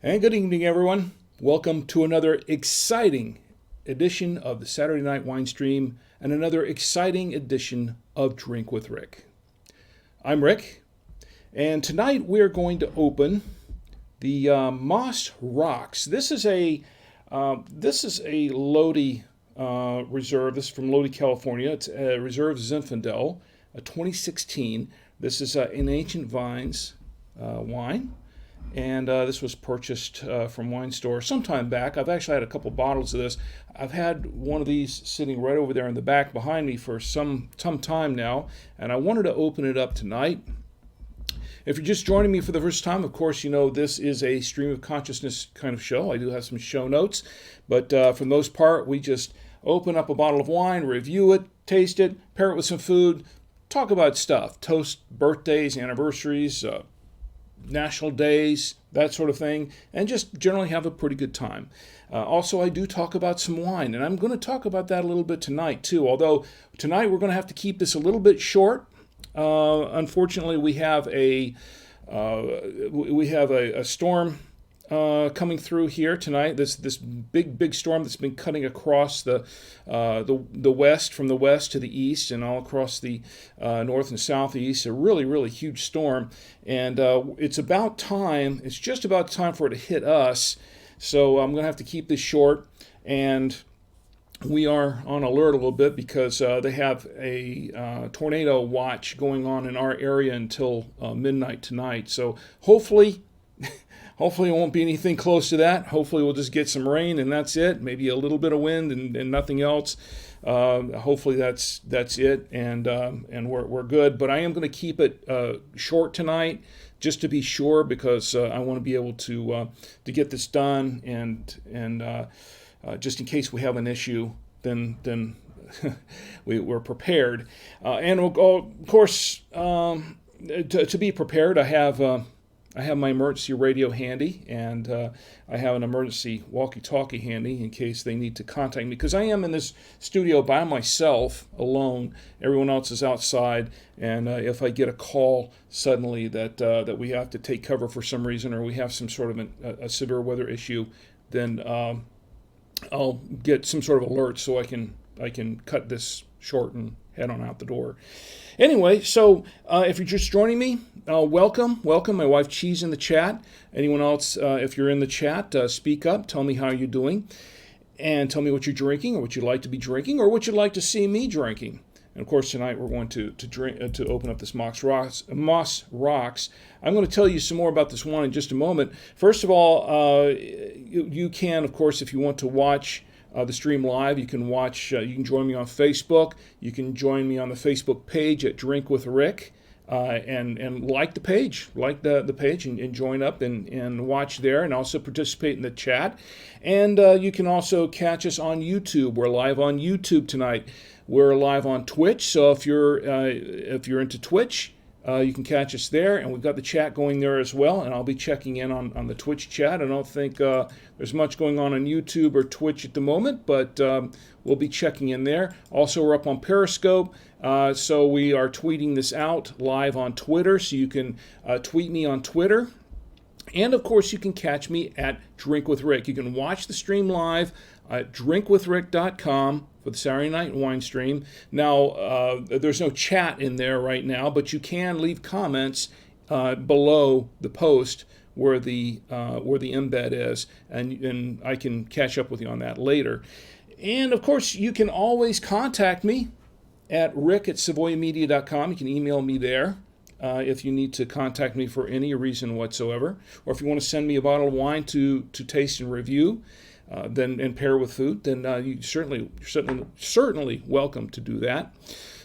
And good evening, everyone. Welcome to another exciting edition of the Saturday Night Wine Stream and another exciting edition of Drink with Rick. I'm Rick, and tonight we're going to open the Moss Roxx. This is a Lodi reserve. This is from Lodi, California. It's a Reserve Zinfandel, a 2016. This is an Ancient Vines wine. And this was purchased from Winestore some time back. I've actually had a couple bottles of this. I've had one of these sitting right over there in the back behind me for some time now, and I wanted to open it up tonight. If you're just joining me for the first time, of course, you know this is a stream of consciousness kind of show. I do have some show notes, but for the most part, we just open up a bottle of wine, review it, taste it, pair it with some food, talk about stuff, toast birthdays, anniversaries, national days, that sort of thing, and just generally have a pretty good time. Also, I do talk about some wine, and I'm going to talk about that a little bit tonight too, although tonight we're going to have to keep this a little bit short. Unfortunately, we have a storm coming through here tonight. This big storm that's been cutting across the west, from the west to the east, and all across the north and southeast. A really huge storm, and it's just about time for it to hit us. So I'm going to have to keep this short, and we are on alert a little bit because they have a tornado watch going on in our area until midnight tonight. So hopefully it won't be anything close to that. Hopefully we'll just get some rain and that's it. Maybe a little bit of wind and nothing else. Hopefully that's it, and we're good. But I am going to keep it short tonight, just to be sure, because I want to be able to get this done, and just in case we have an issue, then we're prepared. And of course, to be prepared, I have my emergency radio handy, and I have an emergency walkie-talkie handy in case they need to contact me, because I am in this studio by myself, alone. Everyone else is outside, and if I get a call suddenly that we have to take cover for some reason, or we have some sort of a severe weather issue, then I'll get some sort of alert so I can cut this short and head on out the door. Anyway, so if you're just joining me, welcome. My wife Cheese in the chat. Anyone else, if you're in the chat, speak up. Tell me how you're doing, and tell me what you're drinking, or what you'd like to be drinking, or what you'd like to see me drinking. And of course, tonight we're going to open up this Moss Roxx. I'm going to tell you some more about this wine in just a moment. First of all, you can, of course, if you want to watch the stream live, you can watch. You can join me on Facebook. You can join me on the Facebook page at Drink with Rick, and like the page, the page, and join up and watch there, and also participate in the chat. And you can also catch us on YouTube. We're live on YouTube tonight. We're live on Twitch. So if you're into Twitch, you can catch us there, and we've got the chat going there as well, and I'll be checking in on the Twitch chat. I don't think there's much going on YouTube or Twitch at the moment, but we'll be checking in there. Also, we're up on Periscope, so we are tweeting this out live on Twitter, so you can tweet me on Twitter. And, of course, you can catch me at Drink with Rick. You can watch the stream live at drinkwithrick.com for the Saturday Night Wine Stream. Now, there's no chat in there right now, but you can leave comments below the post where the embed is, and I can catch up with you on that later. And, of course, you can always contact me at rick@savoyamedia.com. You can email me there. If you need to contact me for any reason whatsoever, or if you want to send me a bottle of wine to taste and review, and pair with food, then you certainly welcome to do that.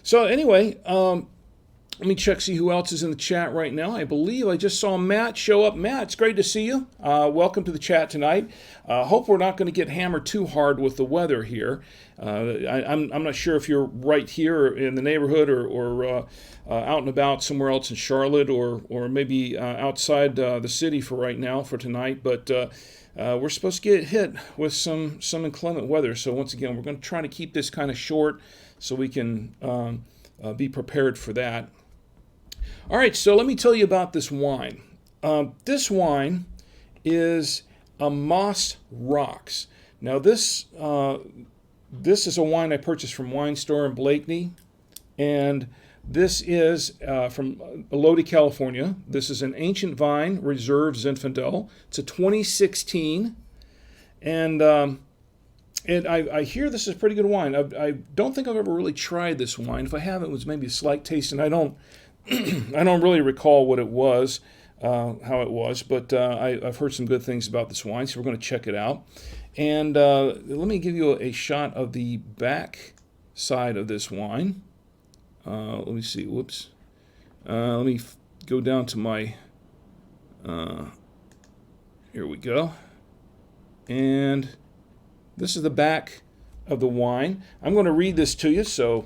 So anyway, let me see who else is in the chat right now. I believe I just saw Matt show up. Matt, it's great to see you. Welcome to the chat tonight. Hope we're not going to get hammered too hard with the weather here. I'm not sure if you're right here in the neighborhood, or out and about somewhere else in Charlotte, or maybe outside the city for right now for tonight, but we're supposed to get hit with some inclement weather. So once again, we're going to try to keep this kind of short so we can be prepared for that. All right, so let me tell you about this wine. This wine is a Moss Roxx. Now this is a wine I purchased from Winestore in Blakeney, and this is from Lodi, California. This is an Ancient Vine Reserve Zinfandel. It's a 2016, and I hear this is a pretty good wine. I don't think I've ever really tried this wine. If I have, it was maybe a slight taste, and I don't I don't really recall what it was, how it was, but I've heard some good things about this wine, so we're going to check it out. And let me give you a shot of the back side of this wine. Let me see. Whoops. Let me go down to my. Here we go. And this is the back of the wine. I'm going to read this to you, so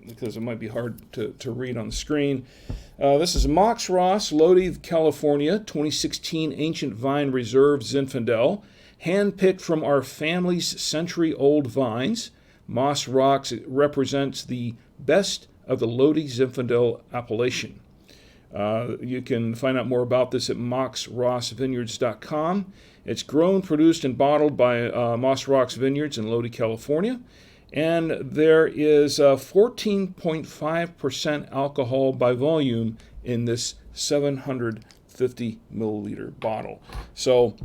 because it might be hard to read on the screen. This is Moss Roxx, Lodi, California, 2016 Ancient Vine Reserve Zinfandel, handpicked from our family's century-old vines. Moss Roxx represents the best of the Lodi Zinfandel appellation. You can find out more about this at mossroxxvineyards.com. It's grown, produced, and bottled by Moss Roxx Vineyards in Lodi, California. And there is 14.5% alcohol by volume in this 750 milliliter bottle. So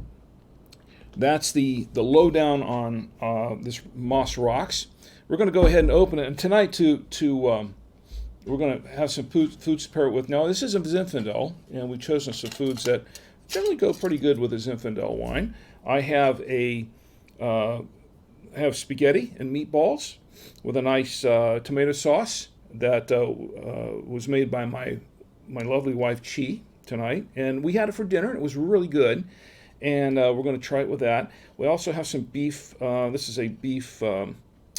that's the lowdown on this Moss Roxx. We're going to go ahead and open it. And tonight, we're going to have some foods to pair it with. Now, this is a Zinfandel, and we've chosen some foods that generally go pretty good with a Zinfandel wine. I have spaghetti and meatballs with a nice tomato sauce that was made by my lovely wife, Chi, tonight. And we had it for dinner, and it was really good. And we're going to try it with that. We also have some beef. This is a beef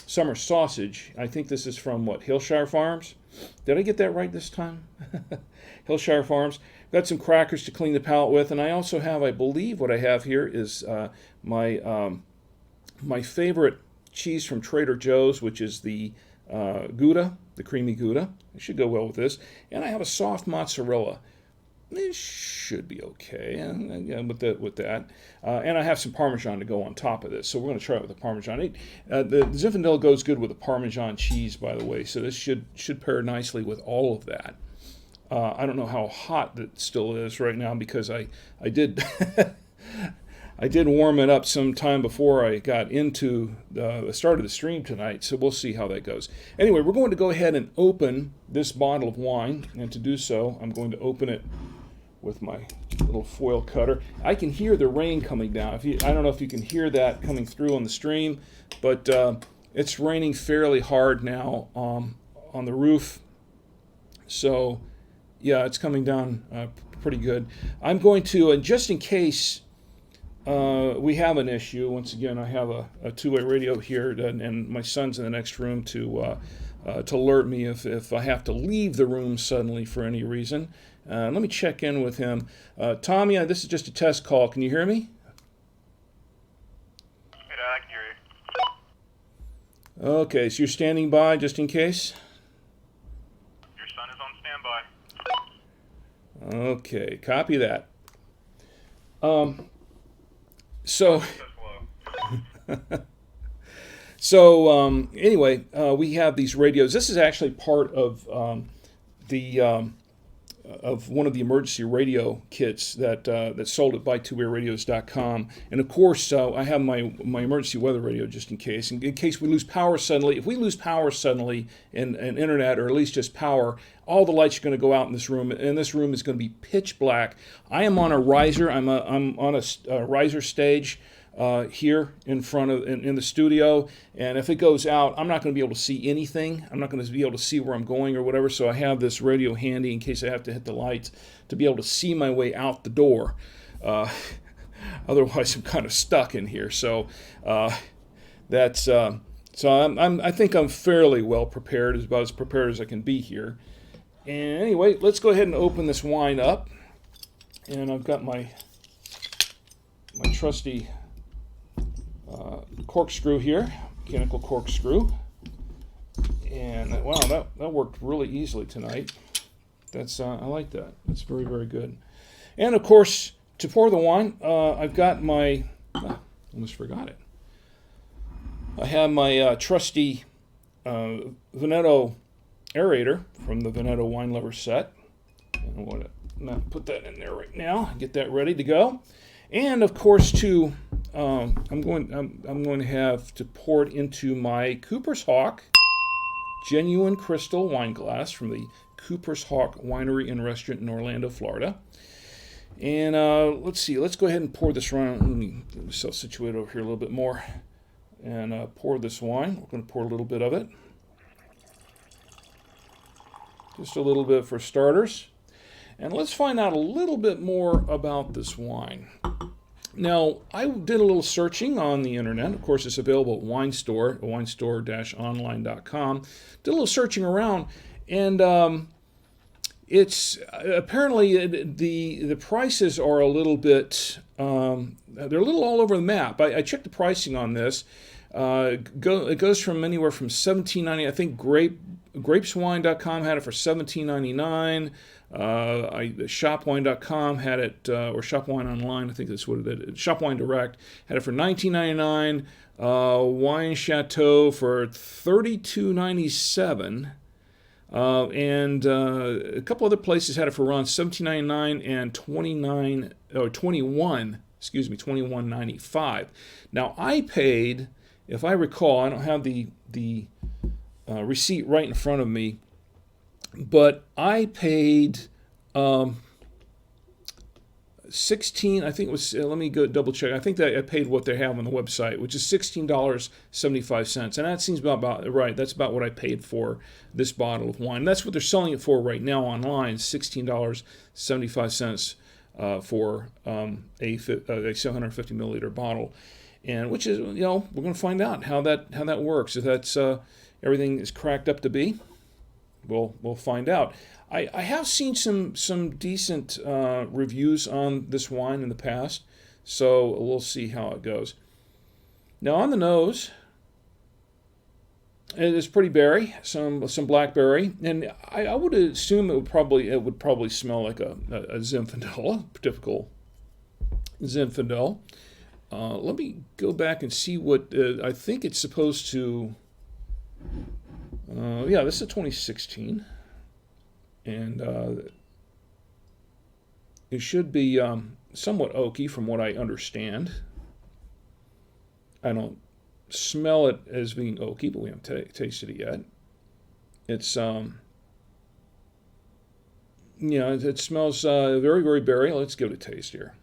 summer sausage. I think this is from, Hillshire Farms? Did I get that right this time? Hillshire Farms. Got some crackers to clean the palate with. And I also have, I believe what I have here is my favorite cheese from Trader Joe's, which is the Gouda, the creamy Gouda. It should go well with this. And I have a soft mozzarella. It should be okay with that. And I have some Parmesan to go on top of this. So we're going to try it with the Parmesan. The Zinfandel goes good with the Parmesan cheese, by the way. So this should pair nicely with all of that. I don't know how hot it still is right now because I did I did warm it up some time before I got into the start of the stream tonight, so we'll see how that goes. Anyway, we're going to go ahead and open this bottle of wine, and to do so, I'm going to open it with my little foil cutter. I can hear the rain coming down. I don't know if you can hear that coming through on the stream, but it's raining fairly hard now on the roof. So, yeah, it's coming down pretty good. I'm going to, and just in case we have an issue, once again, I have a two-way radio here, and my son's in the next room to alert me if I have to leave the room suddenly for any reason. Let me check in with him. Tommy, this is just a test call. Can you hear me? Yeah, I can hear you. Okay, so you're standing by just in case? Your son is on standby. Okay, copy that. So anyway, we have these radios. This is actually part of of one of the emergency radio kits that's sold at buy2wayradios.com. And of course, I have my emergency weather radio just in case we lose power suddenly. If we lose power suddenly in internet, or at least just power, all the lights are going to go out in this room, and this room is going to be pitch black. I am on a riser. I'm on a riser stage here in front of in the studio, and if it goes out, I'm not going to be able to see anything. I'm not going to be able to see where I'm going or whatever. So I have this radio handy in case I have to hit the lights to be able to see my way out the door. Otherwise, I'm kind of stuck in here. So that's so I think I'm fairly well prepared, about as prepared as I can be here. And anyway, let's go ahead and open this wine up. And I've got my trusty corkscrew here, mechanical corkscrew. And wow, that worked really easily tonight. That's I like that. That's very, very good. And of course, to pour the wine, I've got my, almost forgot it. I have my trusty Veneto aerator from the Veneto Wine Lover set. I want to put that in there right now. Get that ready to go. And of course, too, I'm going to have to pour it into my Cooper's Hawk genuine crystal wine glass from the Cooper's Hawk Winery and Restaurant in Orlando, Florida. And let's see. Let's go ahead and pour this around. Let me get myself situated over here a little bit more. And pour this wine. We're going to pour a little bit of it. Just a little bit for starters. And let's find out a little bit more about this wine. Now, I did a little searching on the internet. Of course, it's available at Winestore, winestore-online.com. Did a little searching around, and it's apparently the prices are a little bit, they're a little all over the map. I checked the pricing on this. It goes from anywhere from $17.90. I think grapeswine.com had it for $17.99. Shopwine.com had it, or Shopwine Online, I think that's what it is. Shopwine Direct had it for $19.99. Wine Chateau for $32.97. And a couple other places had it for around $17.99 and $21.95. Now I paid, if I recall, I don't have the receipt right in front of me, but I paid 16. I think it was. Let me go double check. I think that I paid what they have on the website, which is $16.75, and that seems about right. That's about what I paid for this bottle of wine. That's what they're selling it for right now online. $16.75 for a 750 milliliter bottle, and which is, we're going to find out how that works. If that's everything is cracked up to be. We'll find out. I have seen some decent reviews on this wine in the past, so we'll see how it goes. Now on the nose, it is pretty berry, some blackberry, and I would assume it would probably smell like a Zinfandel, a typical Zinfandel. Let me go back and see what I think it's supposed to. This is 2016, and it should be somewhat oaky from what I understand. I don't smell it as being oaky, but we haven't tasted it yet. It's it smells very, very berry. Let's give it a taste here.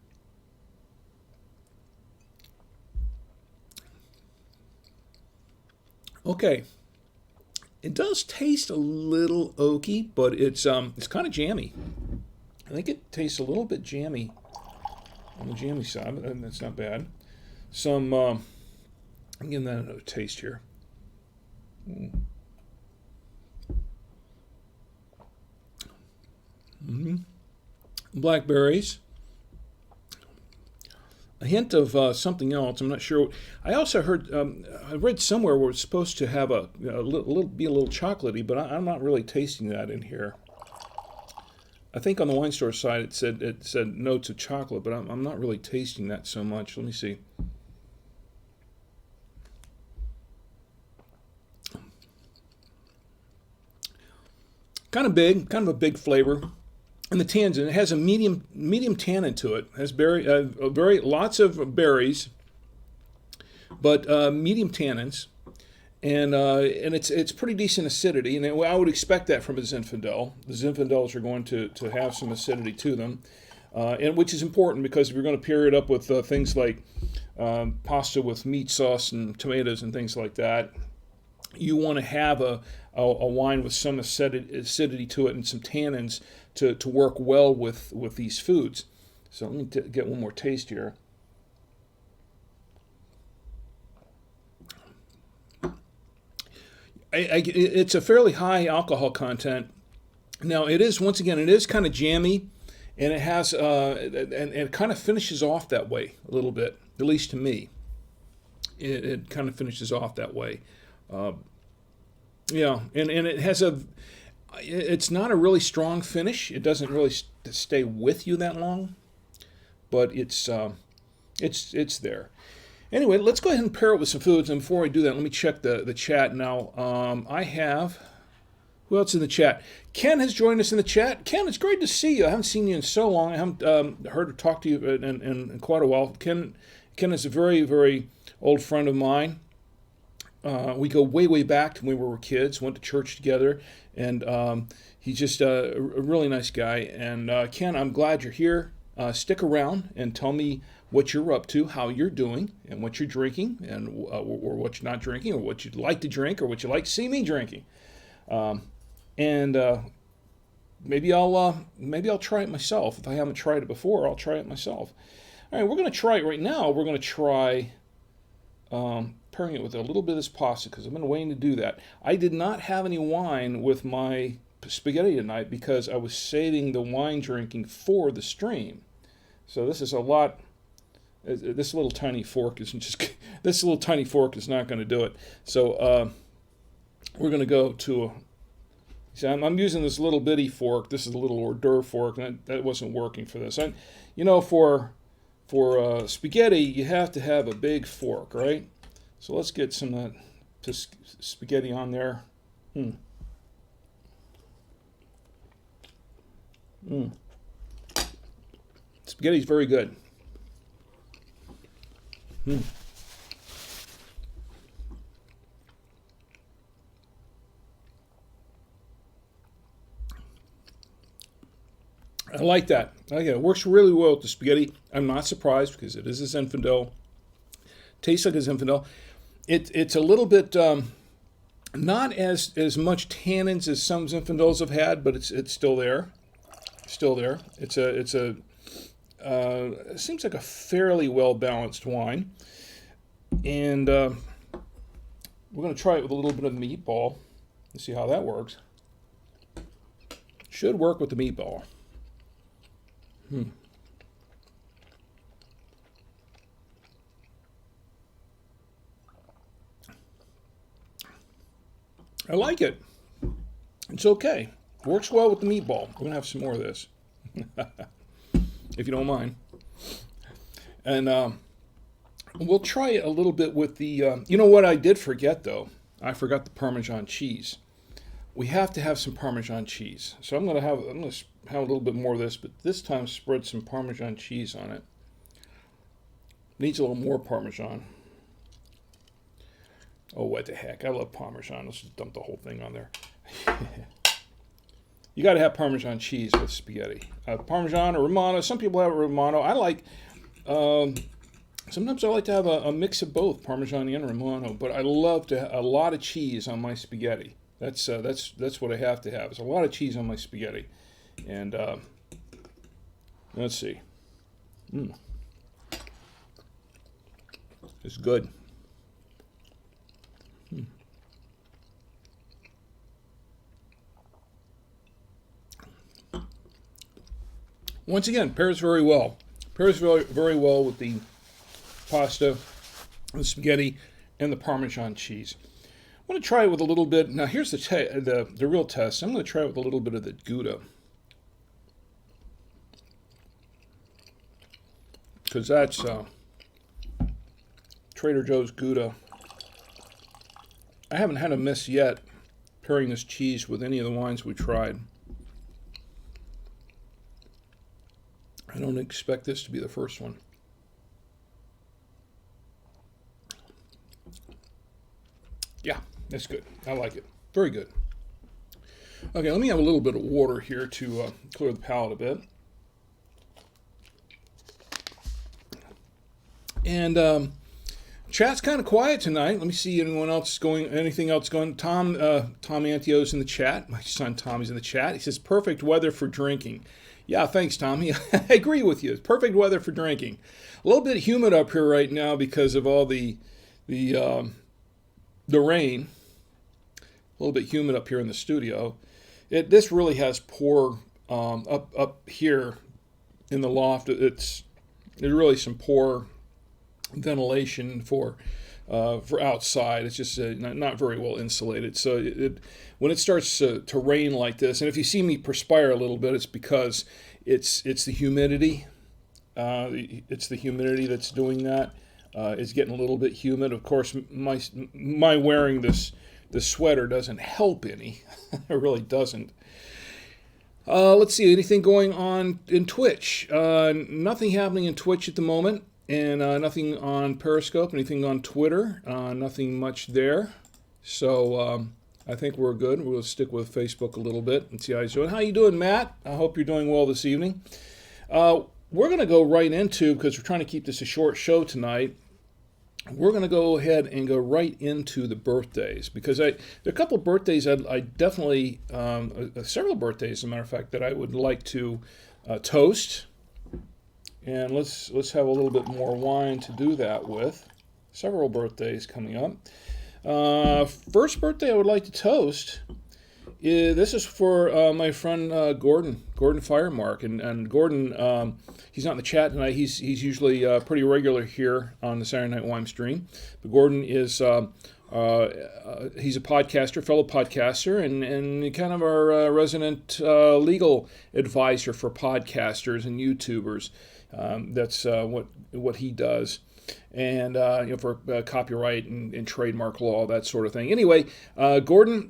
Okay. It does taste a little oaky, but it's kind of jammy. I think it tastes a little bit jammy on the jammy side, but that's not bad. I'm giving that another taste here. Blackberries. A hint of something else. I'm not sure. I also heard, I read somewhere where it's supposed to have be a little chocolatey, but I'm not really tasting that in here. I think on the wine store side it said notes of chocolate, but I'm not really tasting that so much. Let me see. Kind of a big flavor. And the tannins, and it has a medium tannin to it. It has lots of berries, but medium tannins, and it's pretty decent acidity. And I would expect that from a Zinfandel. The Zinfandels are going to have some acidity to them, and which is important because if you're going to pair it up with things like pasta with meat sauce and tomatoes and things like that, you want to have a wine with some acidity to it and some tannins to work well with these foods. So let me get one more taste here. It's a fairly high alcohol content. Now it is kind of jammy, and it has and it kind of finishes off that way a little bit, at least to me. It kind of finishes off that way. And it has it's not a really strong finish. It doesn't really stay with you that long. but it's there. Anyway, let's go ahead and pair it with some foods. And before I do that, let me check the chat now. I have, who else in the chat? Ken has joined us in the chat. Ken, it's great to see you. I haven't seen you in so long. I haven't heard or talked to you in quite a while. Ken is a very, very old friend of mine. We go way, way back to when we were kids, went to church together, and he's just a really nice guy. And Ken, I'm glad you're here. Stick around and tell me what you're up to, how you're doing, and what you're drinking, and or what you're not drinking, or what you'd like to drink, or what you'd like to see me drinking. And maybe I'll try it myself. If I haven't tried it before, I'll try it myself. All right, we're going to try it right now. We're going to try pairing it with a little bit of this pasta because I've been waiting to do that. I did not have any wine with my spaghetti tonight because I was saving the wine drinking for the stream. So this is a lot. This little tiny fork is not going to do it. So we're going to go to see, I'm using this little bitty fork. This is a little hors d'oeuvre fork, and that wasn't working for this. And for spaghetti, you have to have a big fork, right? So let's get some of that spaghetti on there. Spaghetti's very good. I like that. It works really well with the spaghetti. I'm not surprised because it is a Zinfandel. Tastes like a Zinfandel. It's a little bit not as much tannins as some Zinfandels have had, but it's still there. Still there. It seems like a fairly well balanced wine, and we're going to try it with a little bit of meatball and see how that works. Should work with the meatball. I like it. It's okay. Works well with the meatball. We're going to have some more of this. If you don't mind. And we'll try it a little bit with the, you know what I did forget though? I forgot the Parmesan cheese. We have to have some Parmesan cheese. So I'm going to have a little bit more of this, but this time spread some Parmesan cheese on it. Needs a little more Parmesan. Oh, what the heck. I love Parmesan. Let's just dump the whole thing on there. You got to have Parmesan cheese with spaghetti. Parmesan or Romano. Some people have Romano. I like, sometimes I like to have a mix of both, Parmesan and Romano, but I love to have a lot of cheese on my spaghetti. That's what I have to have. It's a lot of cheese on my spaghetti. And let's see. It's good. Once again, pairs very well. Pairs very, very well with the pasta, the spaghetti, and the Parmesan cheese. I'm going to try it with a little bit. Now, here's the real test. I'm going to try it with a little bit of the Gouda. Because that's Trader Joe's Gouda. I haven't had a miss yet pairing this cheese with any of the wines we tried. I don't expect this to be the first one. Yeah, that's good. I like it. Very good. Okay, let me have a little bit of water here to clear the palate a bit. And chat's kind of quiet tonight. Let me see anything else going. Tom Antio's in the chat. My son Tommy's in the chat. He says, perfect weather for drinking. Yeah, thanks, Tommy. I agree with you. It's perfect weather for drinking. A little bit humid up here right now because of all the rain. A little bit humid up here in the studio. This really has poor up here in the loft. There's really some poor ventilation for outside. It's just not very well insulated. So when it starts to rain like this, and if you see me perspire a little bit, it's because it's the humidity. It's the humidity that's doing that. It's getting a little bit humid. Of course, my wearing this sweater doesn't help any. It really doesn't. Let's see, anything going on in Twitch? Nothing happening in Twitch at the moment, and nothing on Periscope, anything on Twitter, nothing much there. So I think we're good. We'll stick with Facebook a little bit and see how he's doing. How you doing, Matt? I hope you're doing well this evening. We're going to go right into, because we're trying to keep this a short show tonight, we're going to go ahead and go right into the birthdays, because there are a couple of birthdays I definitely, several birthdays, as a matter of fact, that I would like to toast. And let's have a little bit more wine to do that with. Several birthdays coming up. First birthday I would like to toast. This is for my friend Gordon Firemark, and Gordon, he's not in the chat tonight. He's usually pretty regular here on the Saturday Night Wine stream. But Gordon is he's a podcaster, fellow podcaster, and kind of our resident legal advisor for podcasters and YouTubers. That's what he does. And for copyright and trademark law, that sort of thing. Anyway, Gordon,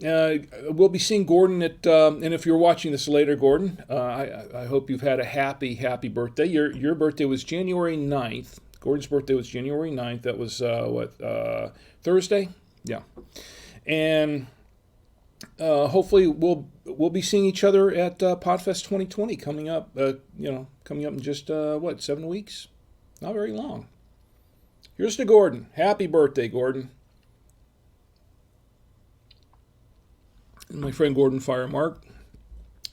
we'll be seeing Gordon at, and if you're watching this later, Gordon, I hope you've had a happy birthday. Your birthday was January 9th. Gordon's birthday was January 9th. That was, Thursday? Yeah. And hopefully we'll be seeing each other at Podfest 2020 coming up, coming up in just, 7 weeks? Not very long. Here's to Gordon. Happy birthday, Gordon. And my friend Gordon Firemark.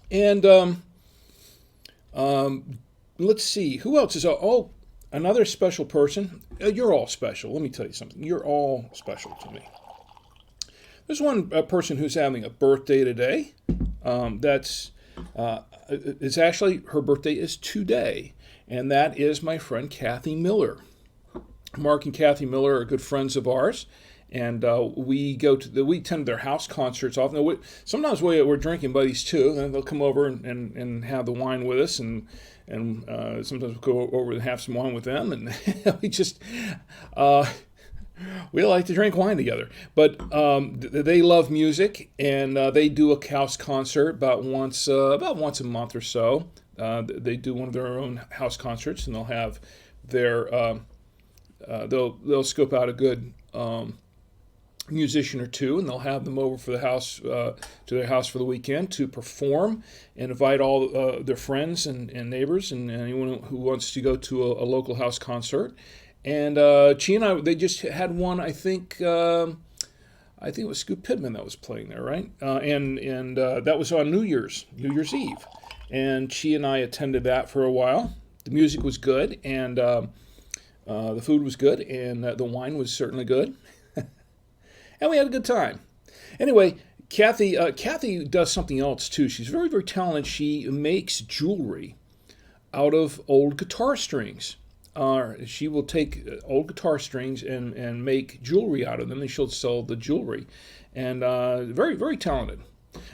And let's see. Who else is... Oh, another special person. You're all special. Let me tell you something. You're all special to me. There's one person who's having a birthday today. It's actually... Her birthday is today. And that is my friend Kathy Miller. Mark and Kathy Miller are good friends of ours, and we attend their house concerts often. Sometimes we're drinking buddies too, and they'll come over and have the wine with us, and sometimes we'll go over and have some wine with them, and we like to drink wine together. But they love music, and they do a house concert about once a month or so. They do one of their own house concerts, and they'll have their they'll scope out a good musician or two, and they'll have them over for the house to their house for the weekend to perform and invite all their friends and neighbors and anyone who wants to go to a local house concert. And Chi and I, they just had one. I think it was Scoop Pittman that was playing there, right? And that was on New Year's Eve, and Chi and I attended that for a while. The music was good, and the food was good, and the wine was certainly good. And we had a good time. Anyway, Kathy does something else, too. She's very, very talented. She makes jewelry out of old guitar strings. She will take old guitar strings and make jewelry out of them, and she'll sell the jewelry. And very, very talented.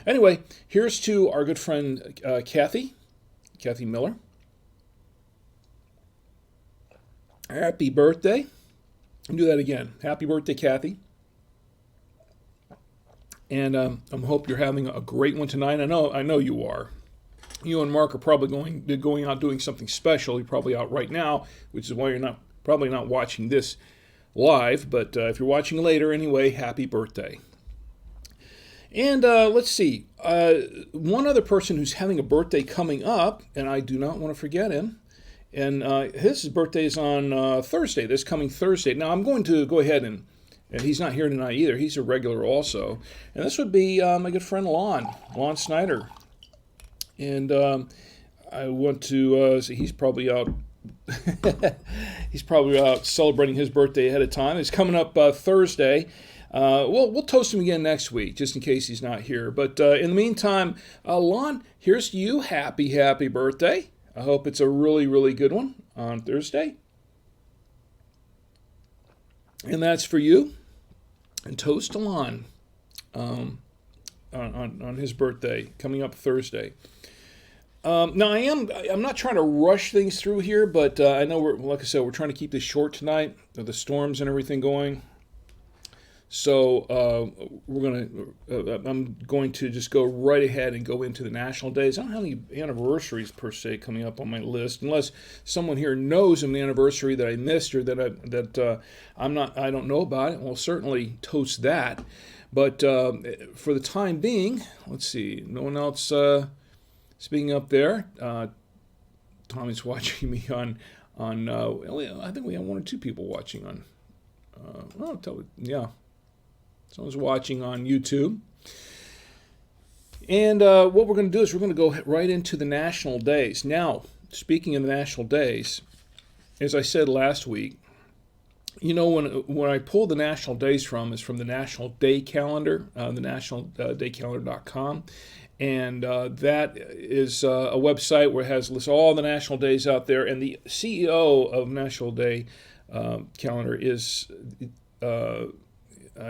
Anyway, here's to our good friend Kathy Miller. Happy birthday. I'll do that again. Happy birthday, Kathy. And I hope you're having a great one tonight. I know you are. You and Mark are probably going out doing something special. You're probably out right now, which is why you're probably not watching this live. But if you're watching later anyway, happy birthday. And let's see. One other person who's having a birthday coming up, and I do not want to forget him. And his birthday is on Thursday, this coming Thursday. Now, I'm going to go ahead and he's not here tonight either. He's a regular also. And this would be my good friend Lon Snyder. And I want to see, he's probably out celebrating his birthday ahead of time. It's coming up Thursday. We'll toast him again next week, just in case he's not here. But in the meantime, Lon, here's to you. Happy birthday. I hope it's a really, really good one on Thursday. And that's for you. And toast to Lon on his birthday coming up Thursday. Now I'm not trying to rush things through here, but I know like I said, we're trying to keep this short tonight with the storms and everything going. So I'm going to just go right ahead and go into the national days. I don't have any anniversaries per se coming up on my list, unless someone here knows an anniversary that I missed or that I don't know about it. We'll certainly toast that. But for the time being, let's see, no one else speaking up there. Tommy's watching me on I think we have one or two people watching on. Yeah. Someone's watching on YouTube. And what we're going to do is we're going to go right into the national days. Now, speaking of the national days, as I said last week, when I pull the national days from is from the National Day Calendar, the nationaldaycalendar.com. And that is a website where it lists all the national days out there. And the CEO of National Day Calendar is...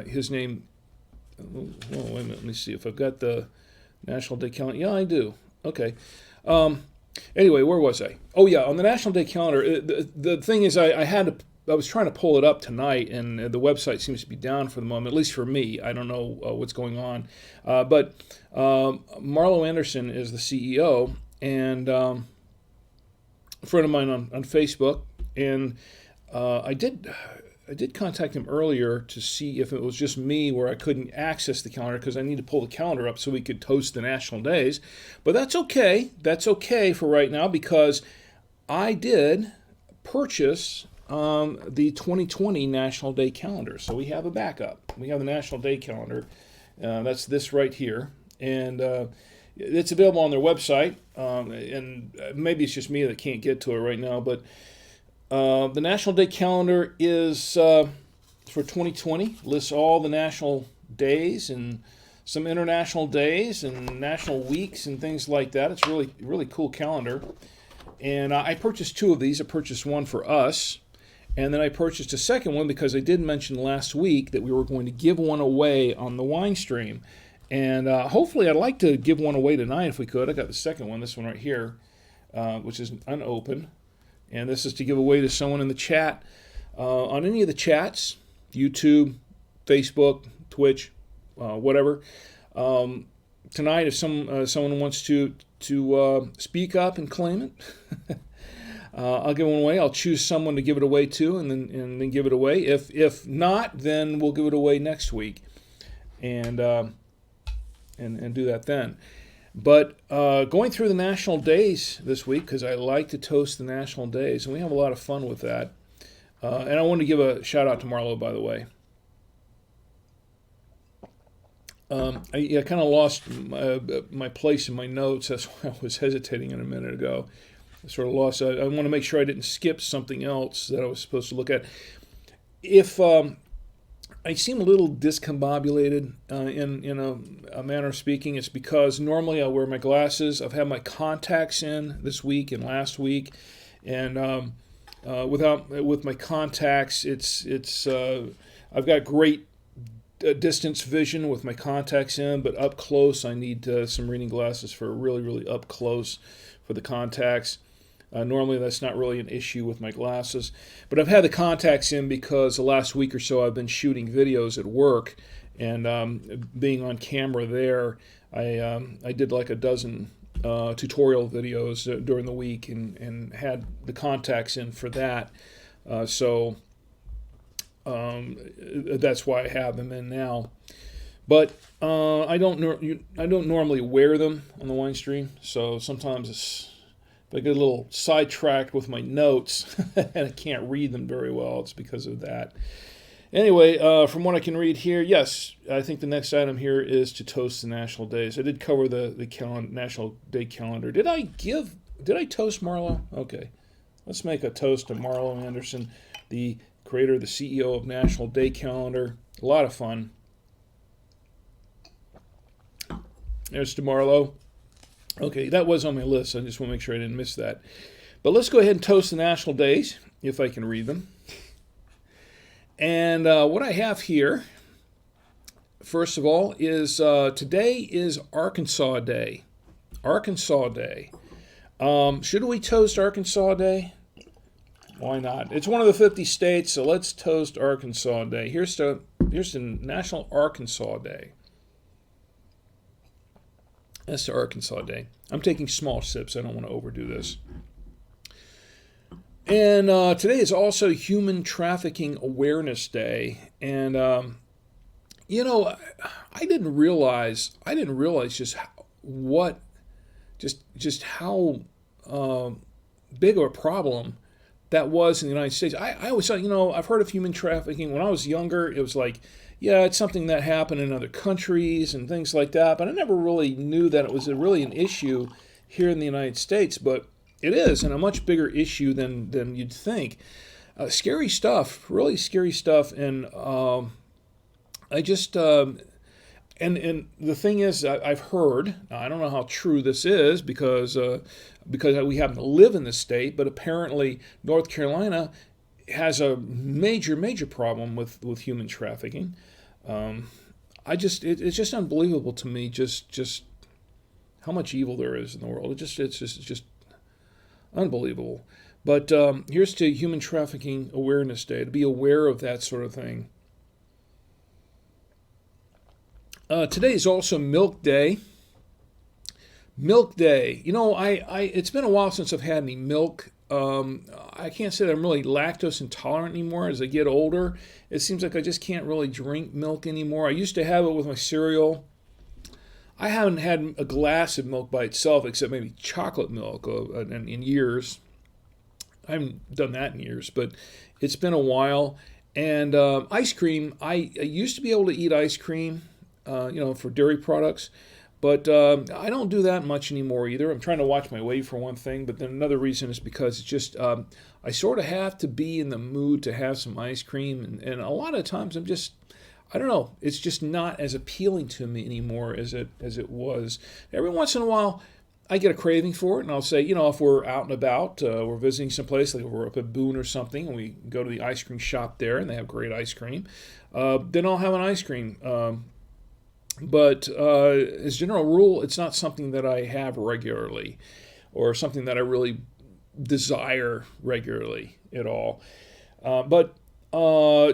his name, wait a minute, let me see if I've got the National Day Calendar. Yeah, I do. Okay. Anyway, where was I? Oh, yeah, on the National Day Calendar, the thing is I was trying to pull it up tonight, and the website seems to be down for the moment, at least for me. I don't know what's going on. But Marlo Anderson is the CEO, and a friend of mine on Facebook, and I did contact him earlier to see if it was just me where I couldn't access the calendar because I need to pull the calendar up so we could toast the national days. But that's okay. That's okay for right now because I did purchase the 2020 National Day Calendar. So we have a backup. We have the National Day Calendar. That's this right here. And it's available on their website. And maybe it's just me that can't get to it right now, but the National Day Calendar is for 2020, lists all the national days and some international days and national weeks and things like that. It's really, really cool calendar. And I purchased two of these. I purchased one for us, and then I purchased a second one because I did mention last week that we were going to give one away on the wine stream. And hopefully I'd like to give one away tonight if we could. I got the second one, this one right here, which is unopened. And this is to give away to someone in the chat, on any of the chats, YouTube, Facebook, Twitch, whatever. Tonight, if someone wants to speak up and claim it, I'll give one away. I'll choose someone to give it away to, and then give it away. If not, then we'll give it away next week, and do that then. But going through the national days this week, because I like to toast the national days, and we have a lot of fun with that. And I want to give a shout out to Marlo, by the way. I kind of lost my place in my notes. That's why I was hesitating a minute ago. I sort of lost. I want to make sure I didn't skip something else that I was supposed to look at. If I seem a little discombobulated in a manner of speaking, it's because normally I wear my glasses. I've had my contacts in this week and last week, and with my contacts, it's I've got great distance vision with my contacts in, but up close I need some reading glasses for really, really up close for the contacts. Normally that's not really an issue with my glasses, but I've had the contacts in because the last week or so I've been shooting videos at work, and being on camera there, I did like a dozen tutorial videos during the week, and had the contacts in for that. So that's why I have them in now. But I don't normally wear them on the wine stream, so sometimes if I get a little sidetracked with my notes and I can't read them very well, it's because of that. Anyway, from what I can read here, yes, I think the next item here is to toast the national days. I did cover the National Day Calendar. Did I toast Marlo? Okay. Let's make a toast to Marlo Anderson, the creator, the CEO of National Day Calendar. A lot of fun. There's to Marlo. Okay, that was on my list. I just want to make sure I didn't miss that. But let's go ahead and toast the national days, if I can read them. And what I have here, first of all, is today is Arkansas Day. Arkansas Day. Should we toast Arkansas Day? Why not? It's one of the 50 states, so let's toast Arkansas Day. Here's the National Arkansas Day. That's the Arkansas Day. I'm taking small sips. I don't want to overdo this. And today is also Human Trafficking Awareness Day. And you know, I didn't realize just how big of a problem that was in the United States. I always thought, I've heard of human trafficking. When I was younger, it was like, yeah, it's something that happened in other countries and things like that. But I never really knew that it was really an issue here in the United States. But it is, and a much bigger issue than you'd think. Scary stuff, really scary stuff. And I just and the thing is, I've heard. Now, I don't know how true this is because we happen to live in the state, but apparently North Carolina has a major problem with human trafficking. It's just unbelievable to me, just how much evil there is in the world. It's just unbelievable. But here's to Human Trafficking Awareness Day, to be aware of that sort of thing. Today is also Milk Day. Milk Day. It's been a while since I've had any milk. I can't say that I'm really lactose intolerant anymore. As I get older, it seems like I just can't really drink milk anymore. I used to have it with my cereal. I haven't had a glass of milk by itself, except maybe chocolate milk in years. I haven't done that in years, but it's been a while. And ice cream, I used to be able to eat ice cream, for dairy products. But I don't do that much anymore either. I'm trying to watch my weight for one thing, but then another reason is because it's just I sort of have to be in the mood to have some ice cream, and a lot of times I don't know, it's just not as appealing to me anymore as it was. Every once in a while, I get a craving for it, and I'll say, if we're out and about, we're visiting someplace, like we're up at Boone or something, and we go to the ice cream shop there, and they have great ice cream, then I'll have an ice cream. But as a general rule, it's not something that I have regularly or something that I really desire regularly at all. But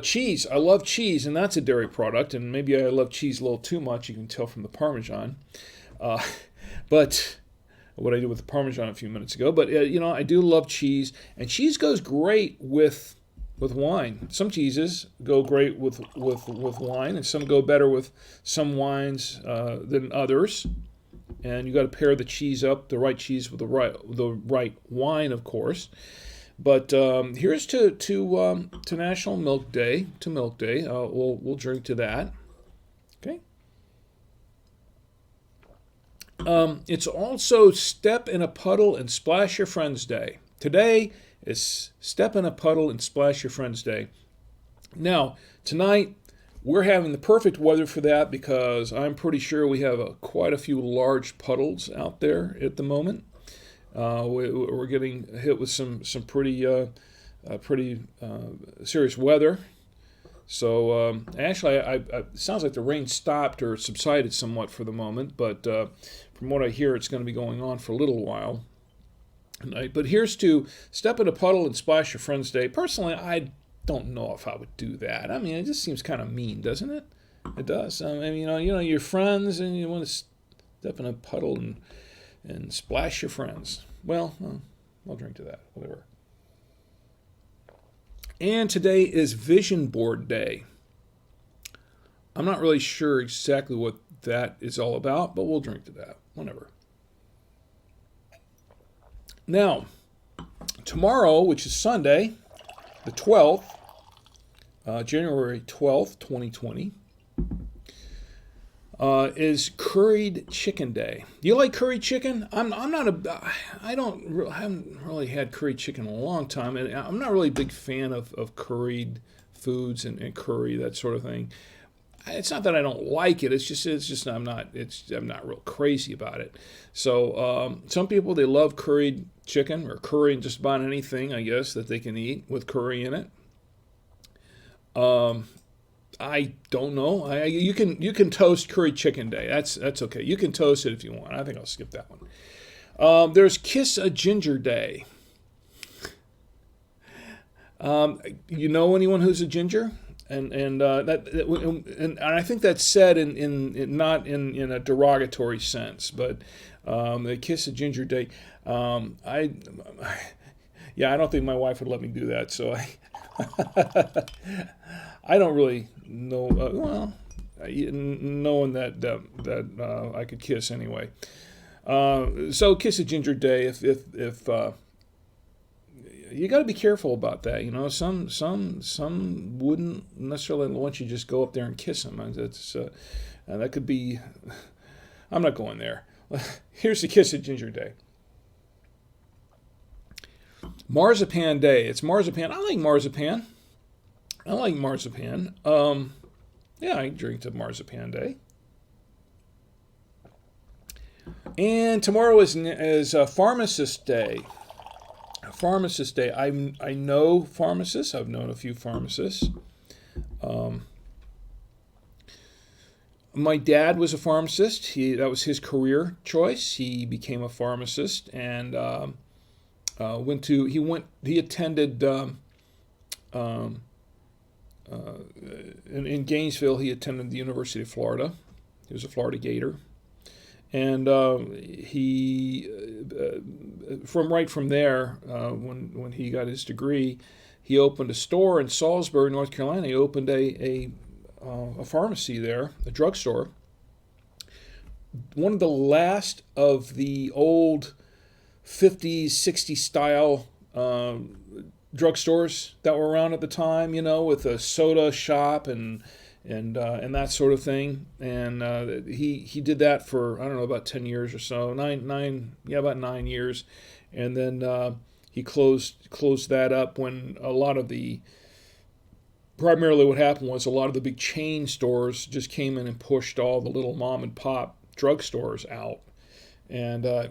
cheese, I love cheese, and that's a dairy product, and maybe I love cheese a little too much. You can tell from the Parmesan. But what I did with the Parmesan a few minutes ago. But, I do love cheese, and cheese goes great with wine. Some cheeses go great with wine, and some go better with some wines than others. And you got to pair the cheese up, the right cheese with the right wine, of course. But here's to National Milk Day. To Milk Day, we'll drink to that. Okay. It's also Step in a Puddle and Splash Your Friends Day. Today is Step in a Puddle and Splash Your Friends Day. Now, tonight, we're having the perfect weather for that because I'm pretty sure we have quite a few large puddles out there at the moment. We're getting hit with some pretty serious weather. So actually, it sounds like the rain stopped or subsided somewhat for the moment, but from what I hear, it's going to be going on for a little while. But here's to Step in a Puddle and Splash Your Friends Day. Personally, I don't know if I would do that. I mean, it just seems kind of mean, doesn't it? It does. I mean, you're friends and you want to step in a puddle and splash your friends. Well, I'll drink to that, whatever. And today is Vision Board Day. I'm not really sure exactly what that is all about, but we'll drink to that, whatever. Now, tomorrow, which is Sunday, the 12th, January 12th, 2020, is Curried Chicken Day. Do you like curried chicken? I haven't really had curried chicken in a long time, and I'm not really a big fan of curried foods and curry, that sort of thing. It's not that I don't like it. It's just I'm not real crazy about it. So some people, they love curried chicken or curry just about anything, I guess, that they can eat with curry in it. I don't know. You can toast curried chicken day. That's okay. You can toast it if you want. I think I'll skip that one. There's Kiss a Ginger Day. You know anyone who's a ginger? And I think that's said in not in a derogatory sense, but the Kiss a Ginger Day. I yeah, I don't think my wife would let me do that, so I don't really know. Knowing that I could kiss anyway. So Kiss a Ginger Day. If you got to be careful about that. Some wouldn't necessarily want you to just go up there and kiss them. That's that could be. I'm not going there. Here's the Kiss a Ginger Day. Marzipan Day. It's marzipan. I like marzipan. Yeah, I drink to Marzipan Day. And tomorrow is Pharmacist Day. Pharmacist Day. I know pharmacists. I've known a few pharmacists. My dad was a pharmacist. That was his career choice. He became a pharmacist and he attended in Gainesville. He attended the University of Florida. He was a Florida Gator, and he from there when he got his degree, he opened a store in Salisbury, North Carolina. He opened a pharmacy there, a drugstore. One of the last of the old 50s, 60s style drugstores that were around at the time, with a soda shop and that sort of thing. And he did that for, I don't know, about 10 years or so, about 9 years. And then he closed that up when primarily what happened was a lot of the big chain stores just came in and pushed all the little mom and pop drugstores out. And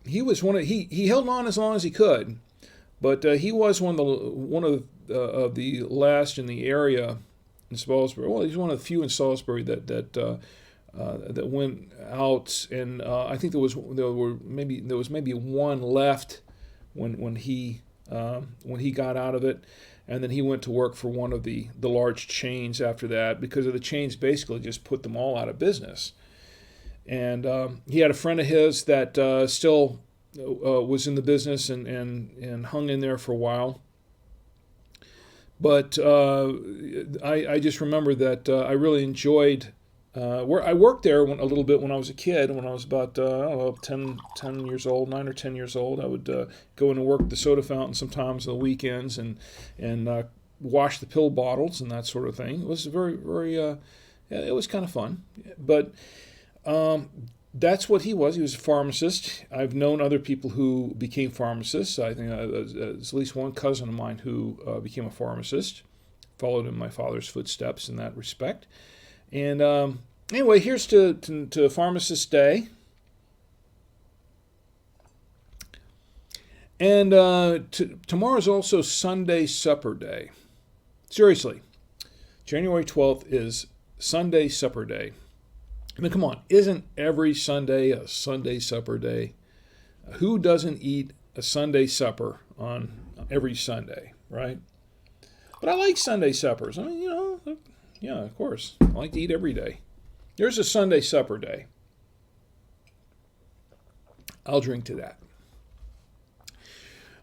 he was he held on as long as he could, but he was one of the last in the area in Salisbury. Well, he's one of the few in Salisbury that went out, and I think there was maybe one left when he got out of it, and then he went to work for one of the large chains after that, because of the chains basically just put them all out of business. And he had a friend of his that still was in the business and hung in there for a while. But I just remember that I really enjoyed where I worked there a little bit when I was a kid. When I was about 10 years old, 9 or 10 years old, I would go in and work the soda fountain sometimes on the weekends and wash the pill bottles and that sort of thing. It was very, very, it was kind of fun. But that's what he was. He was a pharmacist. I've known other people who became pharmacists. I think there's at least one cousin of mine who became a pharmacist, followed in my father's footsteps in that respect. And anyway, here's to Pharmacist Day. And tomorrow's also Sunday Supper Day. Seriously, January 12th is Sunday Supper Day. I mean, come on, isn't every Sunday a Sunday Supper Day? Who doesn't eat a Sunday supper on every Sunday, right? But I like Sunday suppers. I mean, yeah, of course. I like to eat every day. There's a Sunday Supper Day. I'll drink to that.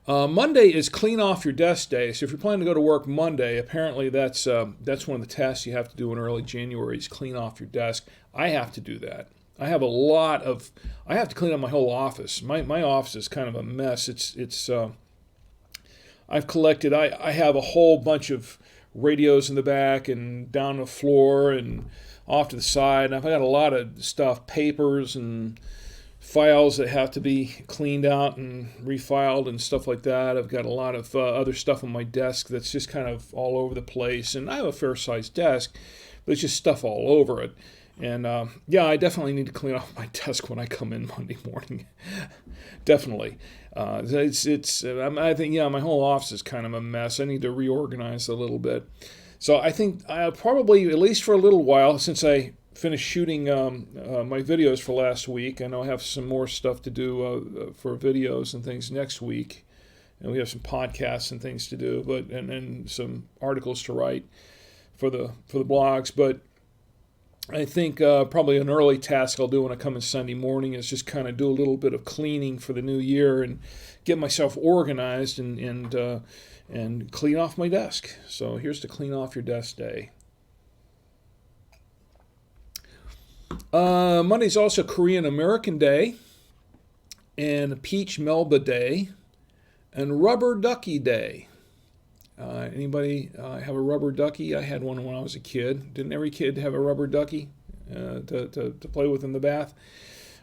Monday is Clean Off Your Desk Day. So if you're planning to go to work Monday, apparently that's one of the tasks you have to do in early January is clean off your desk. I have to do that. I have to clean up my whole office. My office is kind of a mess. I've collected, I have a whole bunch of radios in the back and down the floor and off to the side. And I've got a lot of stuff, papers and files that have to be cleaned out and refiled and stuff like that. I've got a lot of other stuff on my desk that's just kind of all over the place. And I have a fair-sized desk, but it's just stuff all over it. And I definitely need to clean off my desk when I come in Monday morning. Definitely. I think my whole office is kind of a mess. I need to reorganize a little bit. So I think I'll probably, at least for a little while, since I finished shooting my videos for last week. I know I have some more stuff to do for videos and things next week, and we have some podcasts and things to do, and some articles to write for the blogs. But I think probably an early task I'll do when I come in Sunday morning is just kind of do a little bit of cleaning for the new year and get myself organized and clean off my desk. So here's to clean off your desk day. Monday's also Korean American Day, and Peach Melba Day, and Rubber Ducky Day. Anybody have a rubber ducky? I had one when I was a kid. Didn't every kid have a rubber ducky to play with in the bath?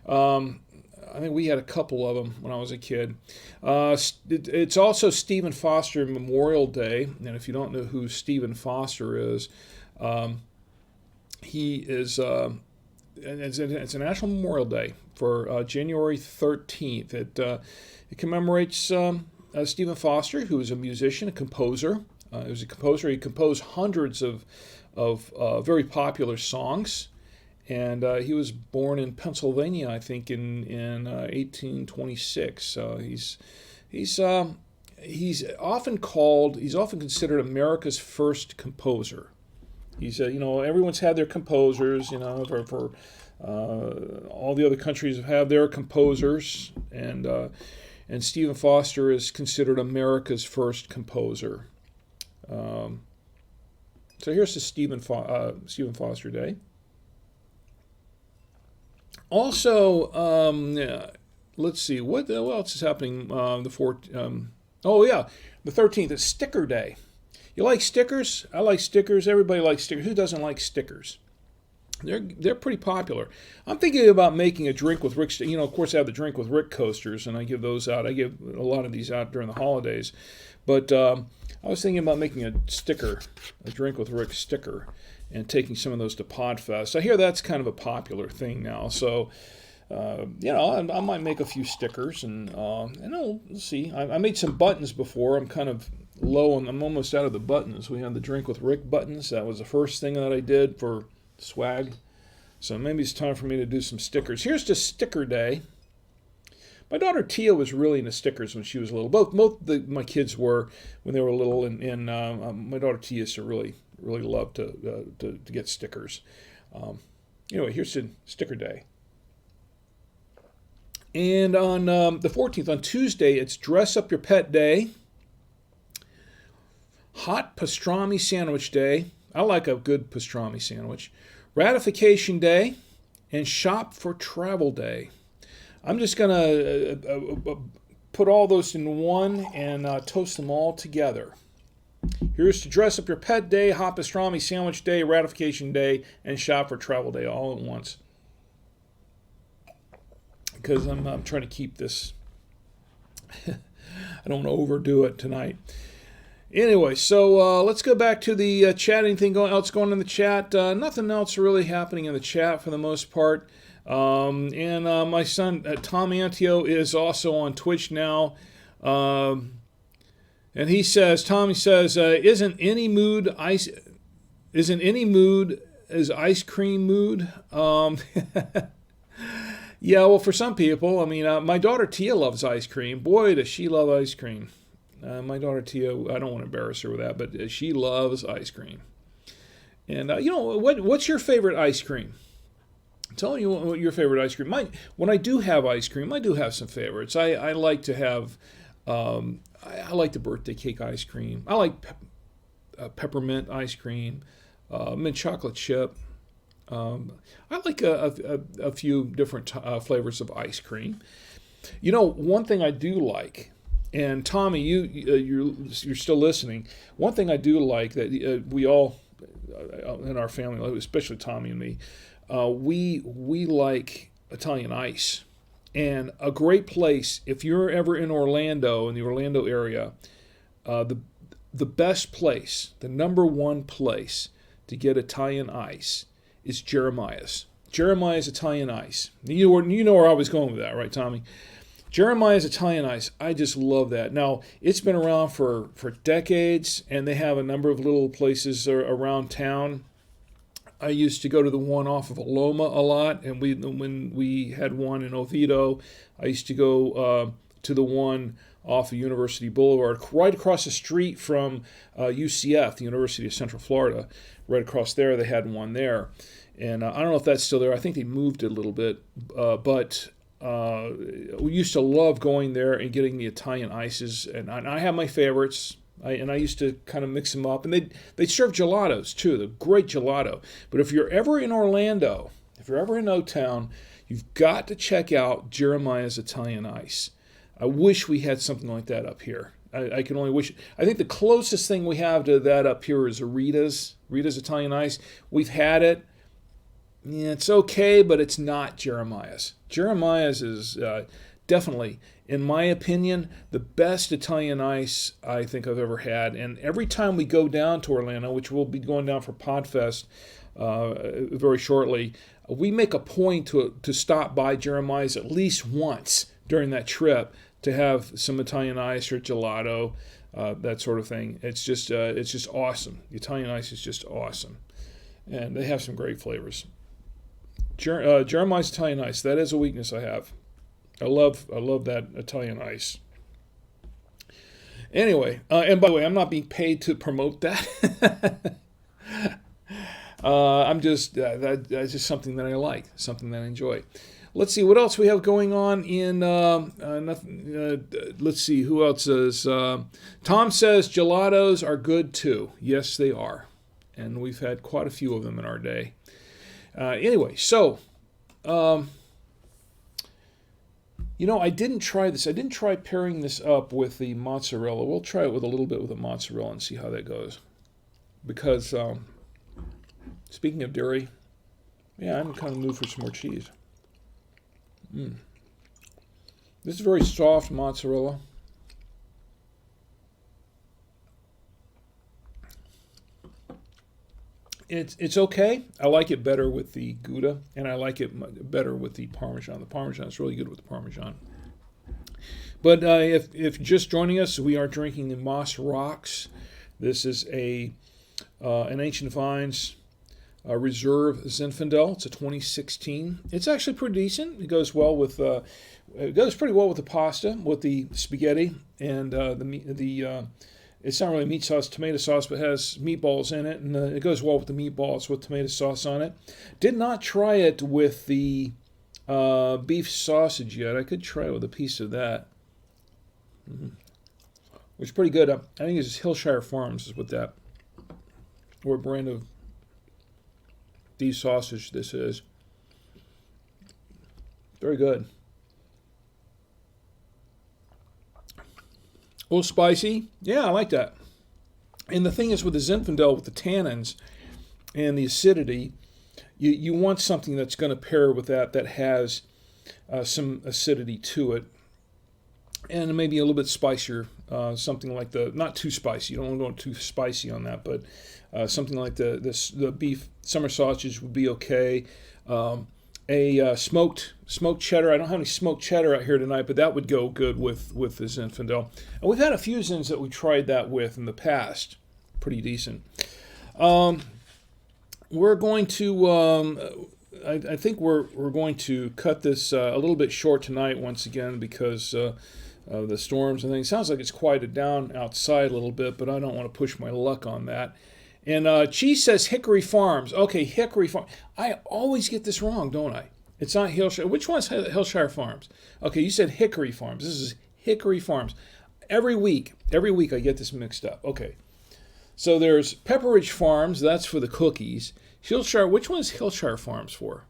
I think we had a couple of them when I was a kid. It's also Stephen Foster Memorial Day, and if you don't know who Stephen Foster is, he is... It's a National Memorial Day for January 13th. It commemorates Stephen Foster, who was a musician, a composer. He was a composer. He composed hundreds of very popular songs, and he was born in Pennsylvania, I think, in 1826. He's often considered America's first composer. He's everyone's had their composers, for all the other countries have had their composers, and Stephen Foster is considered America's first composer. So here's the Stephen Foster Day. Also, let's see what else is happening. The 13th is Sticker Day. You like stickers? I like stickers. Everybody likes stickers. Who doesn't like stickers? They're pretty popular. I'm thinking about making a Drink with Rick. Of course, I have the Drink with Rick coasters, and I give those out. I give a lot of these out during the holidays. But I was thinking about making a Drink with Rick sticker, and taking some of those to Podfest. I hear that's kind of a popular thing now. So, I might make a few stickers, and we'll see. I made some buttons before. I'm kind of low, and I'm almost out of the buttons. We had the Drink with Rick buttons. That was the first thing that I did for swag. So maybe it's time for me to do some stickers. Here's to Sticker Day. My daughter Tia was really into stickers when she was little. Both my kids were when they were little, and my daughter Tia used to really love to get stickers. Anyway, here's to Sticker Day. And on the 14th, on Tuesday, it's Dress Up Your Pet Day. Hot Pastrami Sandwich Day. I like a good pastrami sandwich. Ratification Day, and Shop for Travel Day. I'm just going to put all those in one and toast them all together. Here's to Dress Up Your Pet Day, Hot Pastrami Sandwich Day, Ratification Day, and Shop for Travel Day all at once. Because I'm trying to keep this. I don't want to overdo it tonight. Anyway, so let's go back to the chat. Anything else going in the chat? Nothing else really happening in the chat for the most part. And my son, Tom Antio, is also on Twitch now. And Tommy says, isn't any mood as ice cream mood? Yeah, well, for some people, I mean, my daughter Tia loves ice cream. Boy, does she love ice cream. My daughter Tia, I don't want to embarrass her with that, but she loves ice cream. And, what's your favorite ice cream? Tell me what your favorite ice cream. When I do have ice cream, I do have some favorites. I like to have, I like the birthday cake ice cream. I like peppermint ice cream, mint chocolate chip. I like a few different flavors of ice cream. One thing I do like, and Tommy, you're still listening. One thing I do like that we all in our family, especially Tommy and me, we like Italian ice. And a great place, if you're ever in Orlando, in the Orlando area, the best place, the number one place to get Italian ice is Jeremiah's. Jeremiah's Italian Ice. You know where I was going with that, right, Tommy? Jeremiah's Italian Ice. I just love that. Now, it's been around for decades, and they have a number of little places around town. I used to go to the one off of Aloma a lot, and when we had one in Oviedo, I used to go to the one off of University Boulevard, right across the street from UCF, the University of Central Florida. Right across there, they had one there. And I don't know if that's still there. I think they moved it a little bit. But we used to love going there and getting the Italian ices. And I have my favorites. I used to kind of mix them up. And they serve gelatos, too. The great gelato. But if you're ever in Orlando, if you're ever in O-Town, you've got to check out Jeremiah's Italian Ice. I wish we had something like that up here. I can only wish. I think the closest thing we have to that up here is Rita's Italian Ice. We've had it. Yeah, it's okay, but it's not Jeremiah's. Jeremiah's is definitely, in my opinion, the best Italian ice I think I've ever had. And every time we go down to Orlando, which we'll be going down for Podfest very shortly, we make a point to stop by Jeremiah's at least once during that trip to have some Italian ice or gelato, that sort of thing. It's just awesome. The Italian ice is just awesome, and they have some great flavors. Jeremiah's Italian ice, that is a weakness I have. I love that Italian ice. Anyway, and by the way, I'm not being paid to promote that. I'm just that's just something that I like, something that I enjoy. Let's see what else we have going on in. Let's see who else is. Tom says gelatos are good too. Yes, they are, and we've had quite a few of them in our day. Anyway, so I didn't try this. I didn't try pairing this up with the mozzarella. We'll try it with a little bit with the mozzarella and see how that goes. Because speaking of dairy, yeah, I'm kind of moved for some more cheese. This is very soft mozzarella. It's okay. I like it better with the Gouda, and I like it better with the Parmesan. The Parmesan is really good with the Parmesan. But if you're just joining us, we are drinking the Moss Roxx. This is an Ancient Vines Reserve Zinfandel. It's a 2016. It's actually pretty decent. It goes well with it goes pretty well with the pasta, with the spaghetti, and it's not really meat sauce, tomato sauce, but has meatballs in it, and it goes well with the meatballs with tomato sauce on it. Did not try it with the beef sausage yet. I could try it with a piece of that, which is pretty good. I think it's Hillshire Farms is what that, or brand of beef sausage this is. Very good. A little spicy. Yeah, I like that. And the thing is with the Zinfandel, with the tannins and the acidity, you want something that's going to pair with that has some acidity to it. And maybe a little bit spicier, something like not too spicy. You don't want to go too spicy on that, but something like the beef summer sausage would be okay. A smoked cheddar. I don't have any smoked cheddar out here tonight, but that would go good with the Zinfandel. And we've had a few Zins that we tried that with in the past. Pretty decent. We're going to. I think we're going to cut this a little bit short tonight once again because of the storms and things. It sounds like it's quieted down outside a little bit, but I don't want to push my luck on that. And Cheese says Hickory Farms. Okay, Hickory Farms. I always get this wrong, don't I? It's not Hillshire. Which one's Hillshire Farms? Okay, you said Hickory Farms. This is Hickory Farms. Every week I get this mixed up. Okay. So there's Pepperidge Farms. That's for the cookies. Hillshire. Which one is Hillshire Farms for?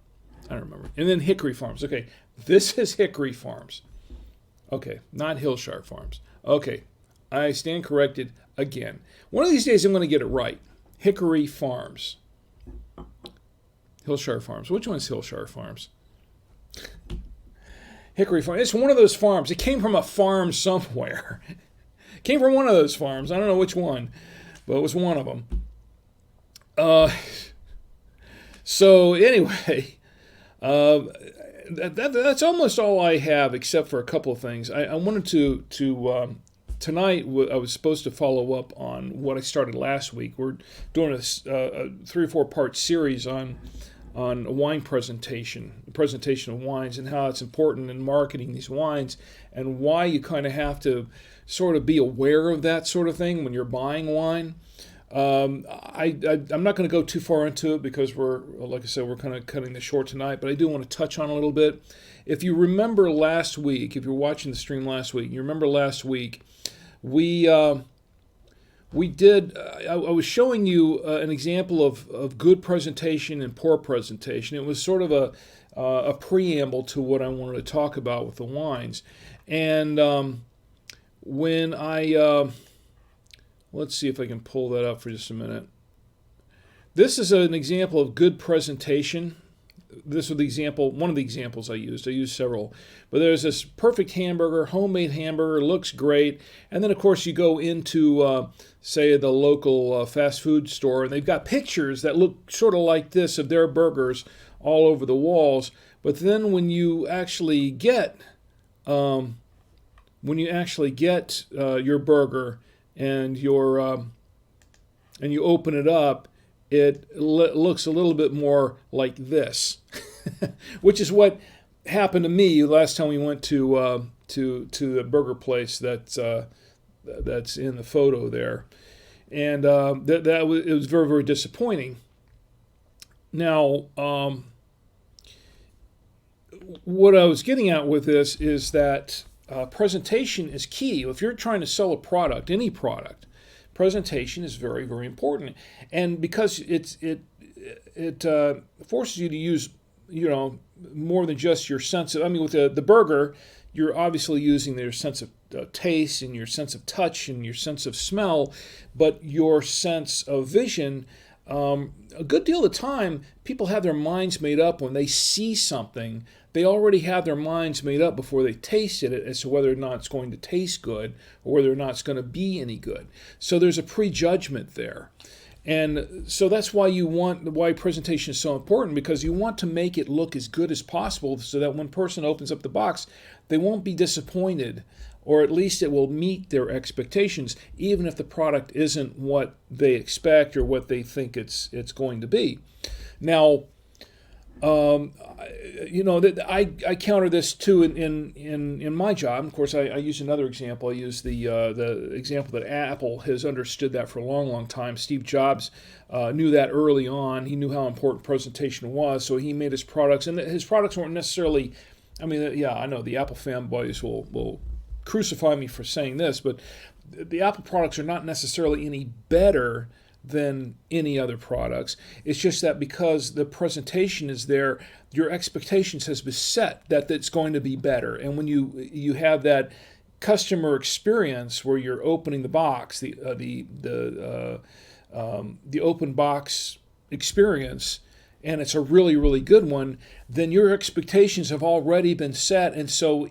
I don't remember. And then Hickory Farms. Okay, this is Hickory Farms. Okay, not Hillshire Farms. Okay, I stand corrected again. One of these days I'm going to get it right. Hickory Farms. Hillshire Farms. Which one's Hillshire Farms? Hickory Farm. It's one of those farms. It came from a farm somewhere. It came from one of those farms. I don't know which one, but it was one of them. So anyway, that's almost all I have, except for a couple of things. I wanted to tonight I was supposed to follow up on what I started last week. We're doing a 3 or 4 part series on wine presentation of wines, and how it's important in marketing these wines, and why you kind of have to sort of be aware of that sort of thing when you're buying wine. I'm not going to go too far into it because like I said, we're kind of cutting this short tonight, but I do want to touch on a little bit. If you remember last week, if you're watching the stream last week, you remember last week, we did, I was showing you an example of good presentation and poor presentation. It was sort of a preamble to what I wanted to talk about with the wines. And when let's see if I can pull that up for just a minute. This is an example of good presentation. This was one of the examples I used. I used several. But there's this perfect hamburger, homemade hamburger, looks great. And then, of course, you go into, say, the local fast food store, and they've got pictures that look sort of like this of their burgers all over the walls. But then when you actually get your burger and you open it up, it looks a little bit more like this, which is what happened to me last time we went to the burger place that's in the photo there, and it was very, very disappointing. Now, what I was getting at with this is that presentation is key. If you're trying to sell a product, any product, presentation is very, very important. And because it forces you to use, more than just your sense of, with the burger, you're obviously using your sense of taste and your sense of touch and your sense of smell, but your sense of vision. A good deal of the time, people have their minds made up when they see something. They already have their minds made up before they tasted it as to whether or not it's going to taste good or whether or not it's going to be any good. So there's a prejudgment there. And so that's why why presentation is so important, because you want to make it look as good as possible so that when a person opens up the box, they won't be disappointed, or at least it will meet their expectations, even if the product isn't what they expect or what they think it's going to be. Now, I counter this too in my job. Of course, I use another example. I use the example that Apple has understood that for a long, long time. Steve Jobs knew that early on. He knew how important presentation was, so he made his products, and his products weren't necessarily. I know the Apple fanboys will crucify me for saying this, but the Apple products are not necessarily any better than any other products. It's just that because the presentation is there, your expectations has been set that it's going to be better. And when you have that customer experience where you're opening the box, the open box experience, and it's a really, really good one, then your expectations have already been set. And so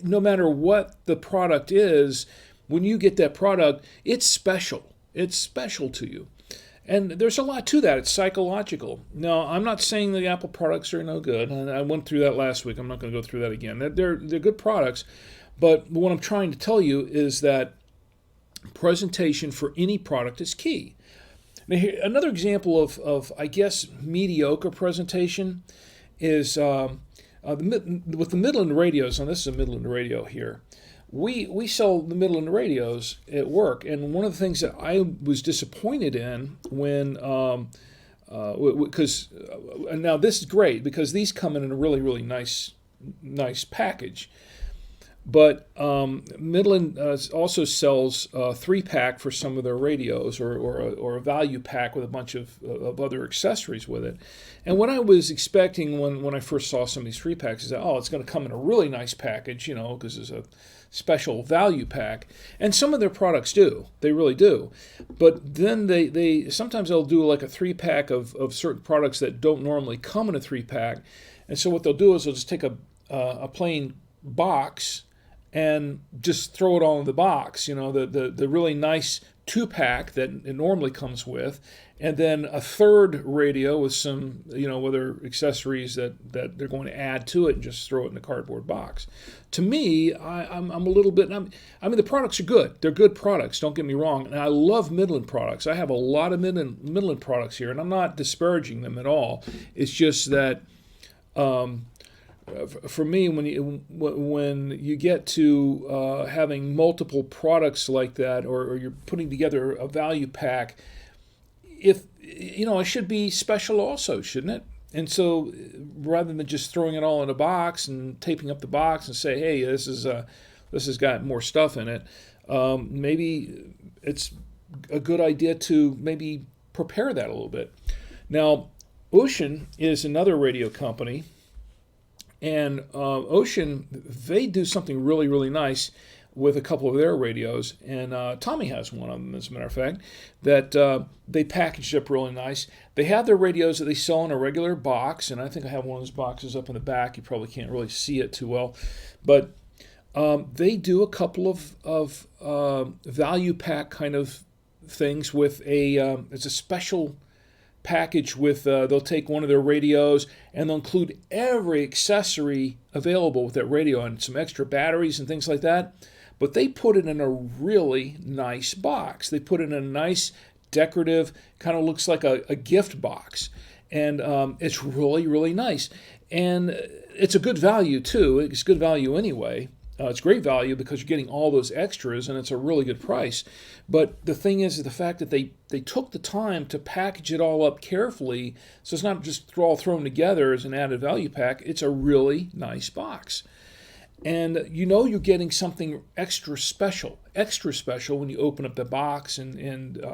no matter what the product is, when you get that product, it's special. It's special to you. And there's a lot to that. It's psychological. Now, I'm not saying the Apple products are no good. And I went through that last week. I'm not going to go through that again. They're good products. But what I'm trying to tell you is that presentation for any product is key. Now, another example of I guess, mediocre presentation is with the Midland radios. And this is a Midland radio here. We sell the Midland radios at work, and one of the things that I was disappointed in when, because now this is great because these come in a really, really nice package. But Midland also sells a 3-pack for some of their radios, or a value pack with a bunch of other accessories with it. And what I was expecting when I first saw some of these 3-packs is that, it's going to come in a really nice package, because it's a special value pack. And some of their products do. They really do. But then they sometimes they'll do like a 3-pack of certain products that don't normally come in a 3-pack. And so what they'll do is they'll just take a plain box and just throw it all in the box, the really nice 2-pack that it normally comes with, and then a third radio with some, other accessories that they're going to add to it, and just throw it in a cardboard box. To me, I'm a little bit, the products are good. They're good products, don't get me wrong, and I love Midland products. I have a lot of Midland products here, and I'm not disparaging them at all. It's just that for me, when you get to having multiple products like that, or you're putting together a value pack, it should be special also, shouldn't it? And so, rather than just throwing it all in a box and taping up the box and say, "Hey, this has got more stuff in it," maybe it's a good idea to maybe prepare that a little bit. Now, Ocean is another radio company. And Ocean, they do something really, really nice with a couple of their radios. And Tommy has one of them, as a matter of fact, that they packaged up really nice. They have their radios that they sell in a regular box, and I think I have one of those boxes up in the back. You probably can't really see it too well. But they do a couple of value pack kind of things with it's a special package with, they'll take one of their radios and they'll include every accessory available with that radio and some extra batteries and things like that. But they put it in a really nice box. They put it in a nice decorative, kind of looks like a gift box. And it's really, really nice. And it's a good value too. It's good value anyway. It's great value because you're getting all those extras, and it's a really good price. But the thing is the fact that they took the time to package it all up carefully, so it's not just all thrown together as an added value pack. It's a really nice box. And you're getting something extra special when you open up the box and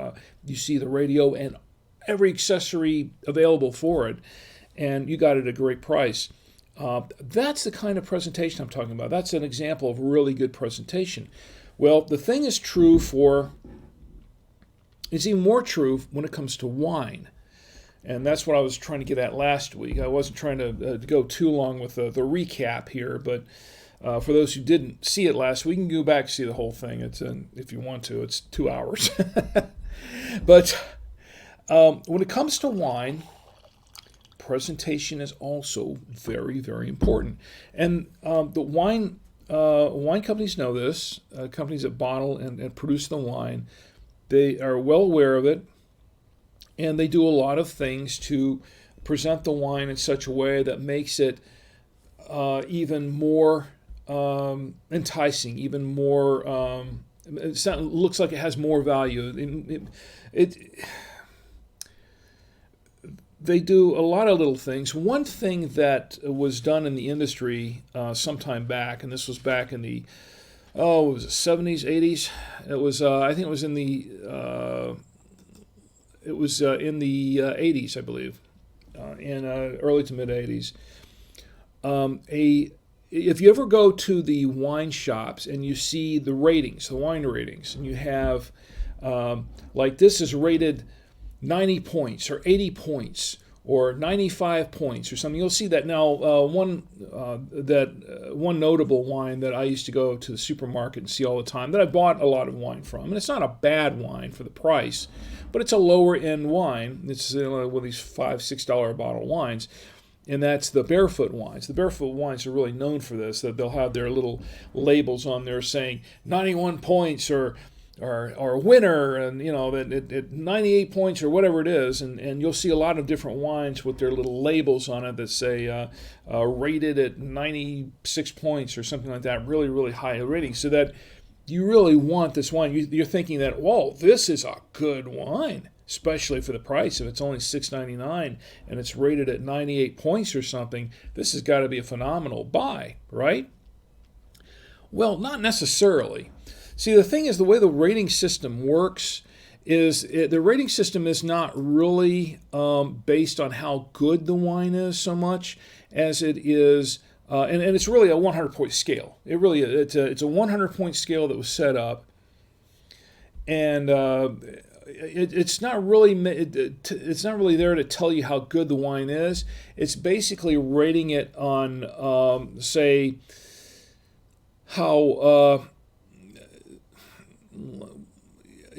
you see the radio and every accessory available for it, and you got it at a great price. That's the kind of presentation I'm talking about. That's an example of really good presentation. Well, the thing is true it's even more true when it comes to wine. And that's what I was trying to get at last week. I wasn't trying to go too long with the recap here, but for those who didn't see it last week, you can go back and see the whole thing. If you want to, it's 2 hours. But when it comes to wine, presentation is also very, very important. And the wine companies know this. Companies that bottle and produce the wine, they are well aware of it, and they do a lot of things to present the wine in such a way that makes it even more enticing, even more. Looks like it has more value. They do a lot of little things. One thing that was done in the industry sometime back, and this was back in the, was it 70s, 80s? It was, I think it was in the 80s, I believe, in early to mid 80s. If you ever go to the wine shops and you see the ratings, the wine ratings, and you have, like this is rated 90 points or 80 points or 95 points or something. You'll see that now. One notable wine that I used to go to the supermarket and see all the time, that I bought a lot of wine from, and it's not a bad wine for the price, but it's a lower end wine. It's one of these $5-6 bottle wines, and that's the Barefoot wines. The Barefoot wines are really known for this, that they'll have their little labels on there saying 91 points or winner, and at 98 points or whatever it is, and you'll see a lot of different wines with their little labels on it that say rated at 96 points or something like that, really, really high rating, so that you really want this wine. You're thinking that, whoa, this is a good wine, especially for the price. If it's only $6.99 and it's rated at 98 points or something, this has got to be a phenomenal buy, right? Well, not necessarily. See, the thing is, the way the rating system works is the rating system is not really based on how good the wine is so much as it is, and it's really a 100-point scale. It really is. It's a 100-point scale that was set up, and it's not really there to tell you how good the wine is. It's basically rating it on, say, how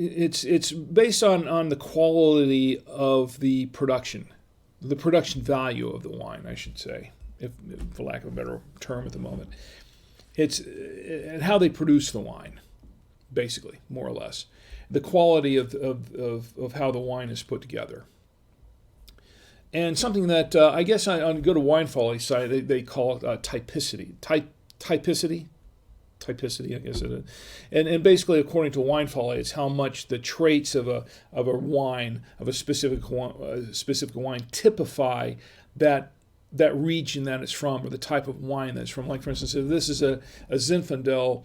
it's based on the quality of the production value of the wine, I should say, if for lack of a better term at the moment. It's and how they produce the wine, basically, more or less, the quality of how the wine is put together. And something that I guess on go to Wine Folly site they call it typicity. Typicity, I guess it is. And basically, according to Wine Folly, it's how much the traits of a wine, of a specific wine, typify that region that it's from, or the type of wine that it's from. Like, for instance, if this is a Zinfandel,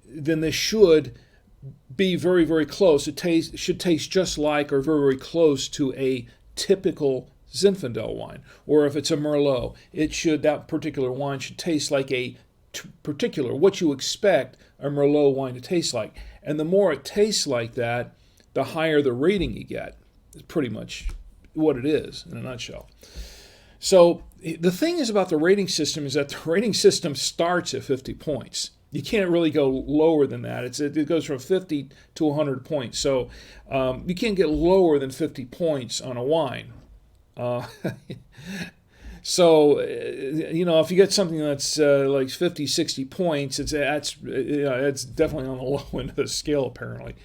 then this should be very, very close. It should taste just like, or very, very close to, a typical Zinfandel wine. Or if it's a Merlot, that particular wine should taste like a particular, what you expect a Merlot wine to taste like. And the more it tastes like that, the higher the rating you get. It's pretty much what it is in a nutshell. So the thing is about the rating system is that the rating system starts at 50 points. You can't really go lower than that. It goes from 50 to 100 points. So you can't get lower than 50 points on a wine. So, if you get something that's like 50, 60 points, it's definitely on the low end of the scale, apparently.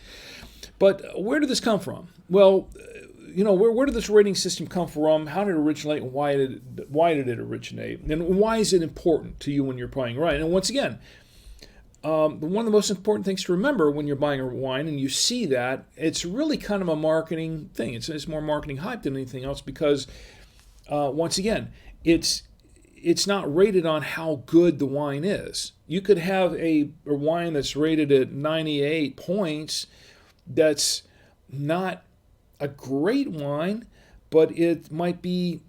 But where did this come from? Well, where did this rating system come from? How did it originate? Why did it originate? And why is it important to you when you're buying wine? And once again, one of the most important things to remember when you're buying a wine, and you see that, it's really kind of a marketing thing. It's more marketing hype than anything else, because once again, it's not rated on how good the wine is. You could have a wine that's rated at 98 points that's not a great wine, but it might be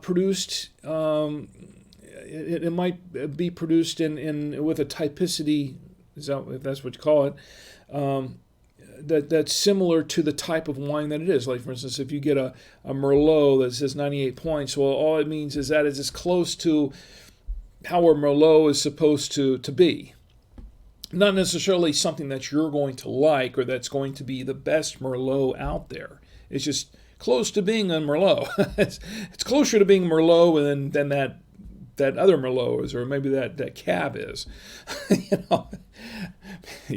produced. It might be produced in with a typicity, if that's what you call it, that's similar to the type of wine that it is. Like, for instance, if you get a Merlot that says 98 points, well, all it means is that it's as close to how a Merlot is supposed to be. Not necessarily something that you're going to like, or that's going to be the best Merlot out there. It's just close to being a Merlot. It's closer to being Merlot than that other Merlot is, or maybe that Cab is.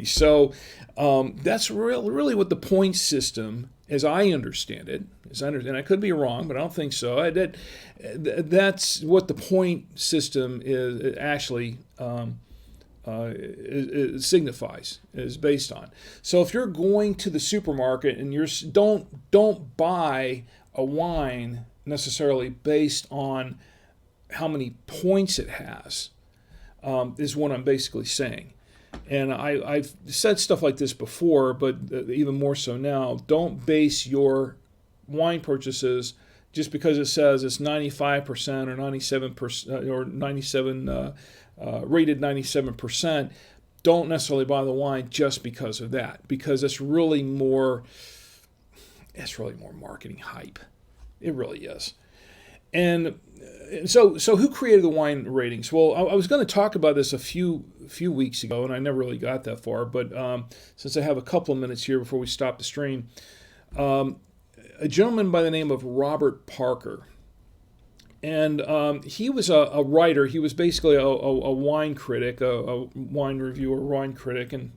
So that's really what the point system, as I understand it, and I could be wrong, but I don't think so. That's what the point system is actually it signifies, is based on. So if you're going to the supermarket and don't buy a wine necessarily based on how many points it has, is what I'm basically saying. And I've said stuff like this before, but even more so now. Don't base your wine purchases just because it says it's 95% or 97% or 97 rated 97%. Don't necessarily buy the wine just because of that, because it's really more marketing hype. It really is. And so who created the wine ratings? Well, I was going to talk about this a few weeks ago, and I never really got that far. But since I have a couple of minutes here before we stop the stream, a gentleman by the name of Robert Parker, and he was a writer. He was basically a wine critic, a wine reviewer, wine critic, and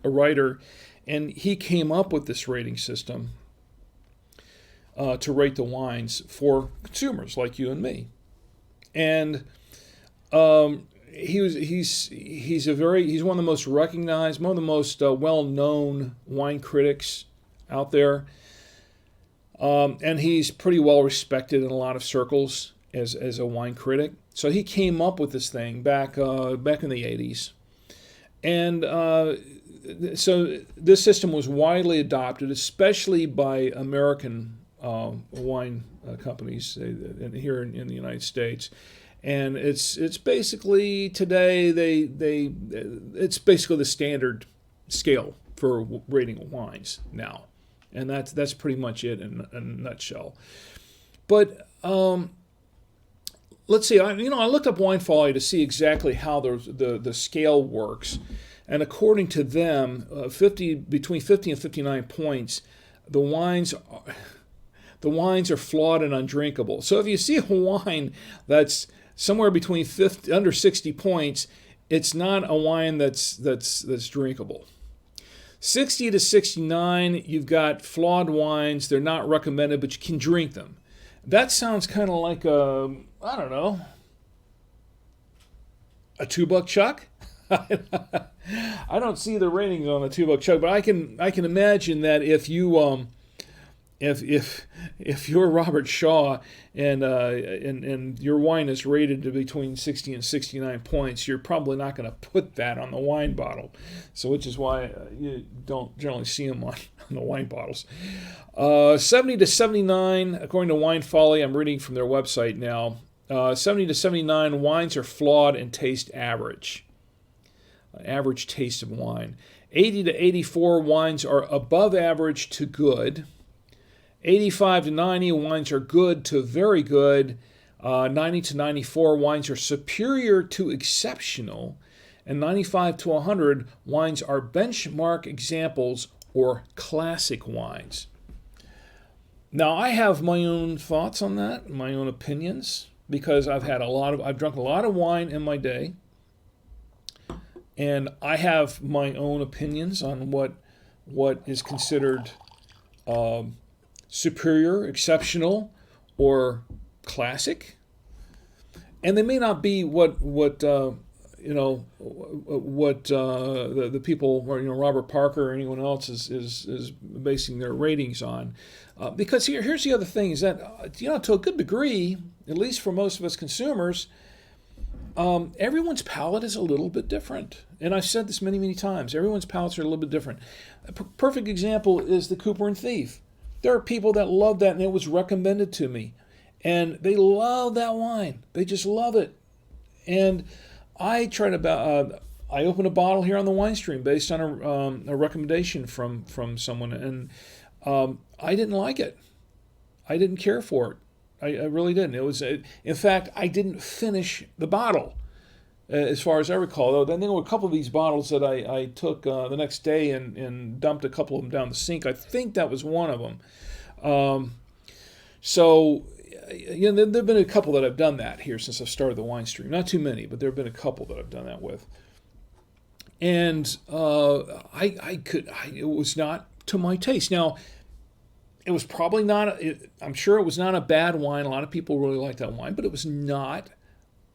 a writer, and he came up with this rating system to rate the wines for consumers like you and me. And he's one of the most recognized, one of the most well-known wine critics out there, and he's pretty well respected in a lot of circles as a wine critic. So he came up with this thing back in the 80s, and so this system was widely adopted, especially by American wine companies here in the United States, and it's basically today it's basically the standard scale for rating wines now, and that's pretty much it in a nutshell. But let's see. I looked up Wine Folly to see exactly how the scale works, and according to them, 50 and 59 points, the wines are flawed and undrinkable. So if you see a wine that's somewhere between 50, under 60 points, it's not a wine that's drinkable. 60 to 69, you've got flawed wines. They're not recommended, but you can drink them. That sounds kind of like I don't know, a $2 chuck. I don't see the ratings on the $2 chuck, but I can imagine that if you if you're Robert Shaw and your wine is rated to between 60 and 69 points, you're probably not going to put that on the wine bottle. So which is why you don't generally see them on the wine bottles. 70 to 79, according to Wine Folly, I'm reading from their website now. 70 to 79 wines are flawed and taste average. Average taste of wine. 80 to 84 wines are above average to good. 85 to 90 wines are good to very good. 90 to 94 wines are superior to exceptional. And 95 to 100 wines are benchmark examples or classic wines. Now, I have my own thoughts on that, my own opinions, because I've drunk a lot of wine in my day, and I have my own opinions on what is considered superior, exceptional, or classic, and they may not be what the people, or Robert Parker or anyone else is basing their ratings on, because here's the other thing is that to a good degree, at least for most of us consumers, everyone's palate is a little bit different, and I've said this many times. Everyone's palates are a little bit different. A perfect example is the Cooper and Thief. There are people that love that, and it was recommended to me, and they love that wine. They just love it, and I opened a bottle here on the Wine Stream based on a recommendation from someone, and I didn't like it. I didn't care for it. I really didn't. In fact, I didn't finish the bottle, as far as I recall. Though then there were a couple of these bottles that I took the next day and dumped a couple of them down the sink. I think that was one of them. So there've been a couple that I've done that here since I started the Wine Stream. Not too many, but there have been a couple that I've done that with. And it was not to my taste. Now, it was probably not, I'm sure it was not a bad wine. A lot of people really like that wine, but it was not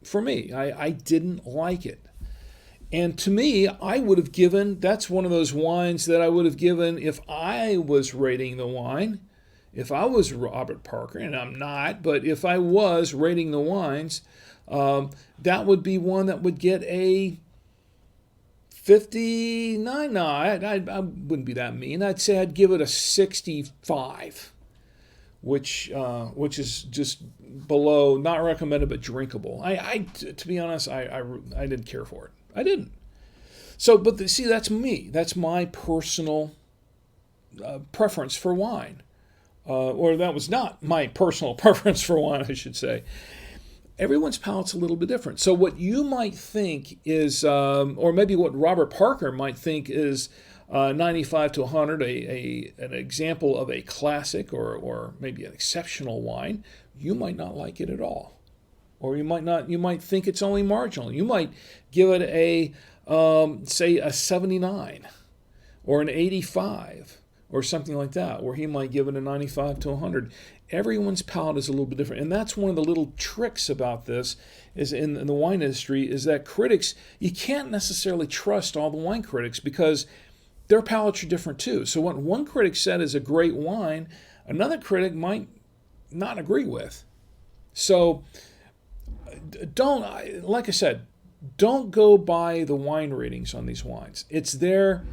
for me. I didn't like it. And to me, I would have given, that's one of those wines that I would have given if I was rating the wine. If I was Robert Parker, and I'm not, but if I was rating the wines, that would be one that would get a 59. No, I wouldn't be that mean. I'd say I'd give it a 65, which is just below, not recommended, but drinkable. To be honest, I didn't care for it. I didn't. So, but see, that's me. That's my personal preference for wine. Or that was not my personal preference for wine, I should say. Everyone's palate's a little bit different. So what you might think is, or maybe what Robert Parker might think is 95 to 100, an example of a classic or maybe an exceptional wine, you might not like it at all. Or you might think it's only marginal. You might give it say a 79 or an 85. Or something like that, where he might give it a 95 to 100. Everyone's palate is a little bit different. And that's one of the little tricks about this is in the wine industry is that critics, you can't necessarily trust all the wine critics because their palates are different too. So what one critic said is a great wine, another critic might not agree with. So like I said, don't go by the wine ratings on these wines. It's there.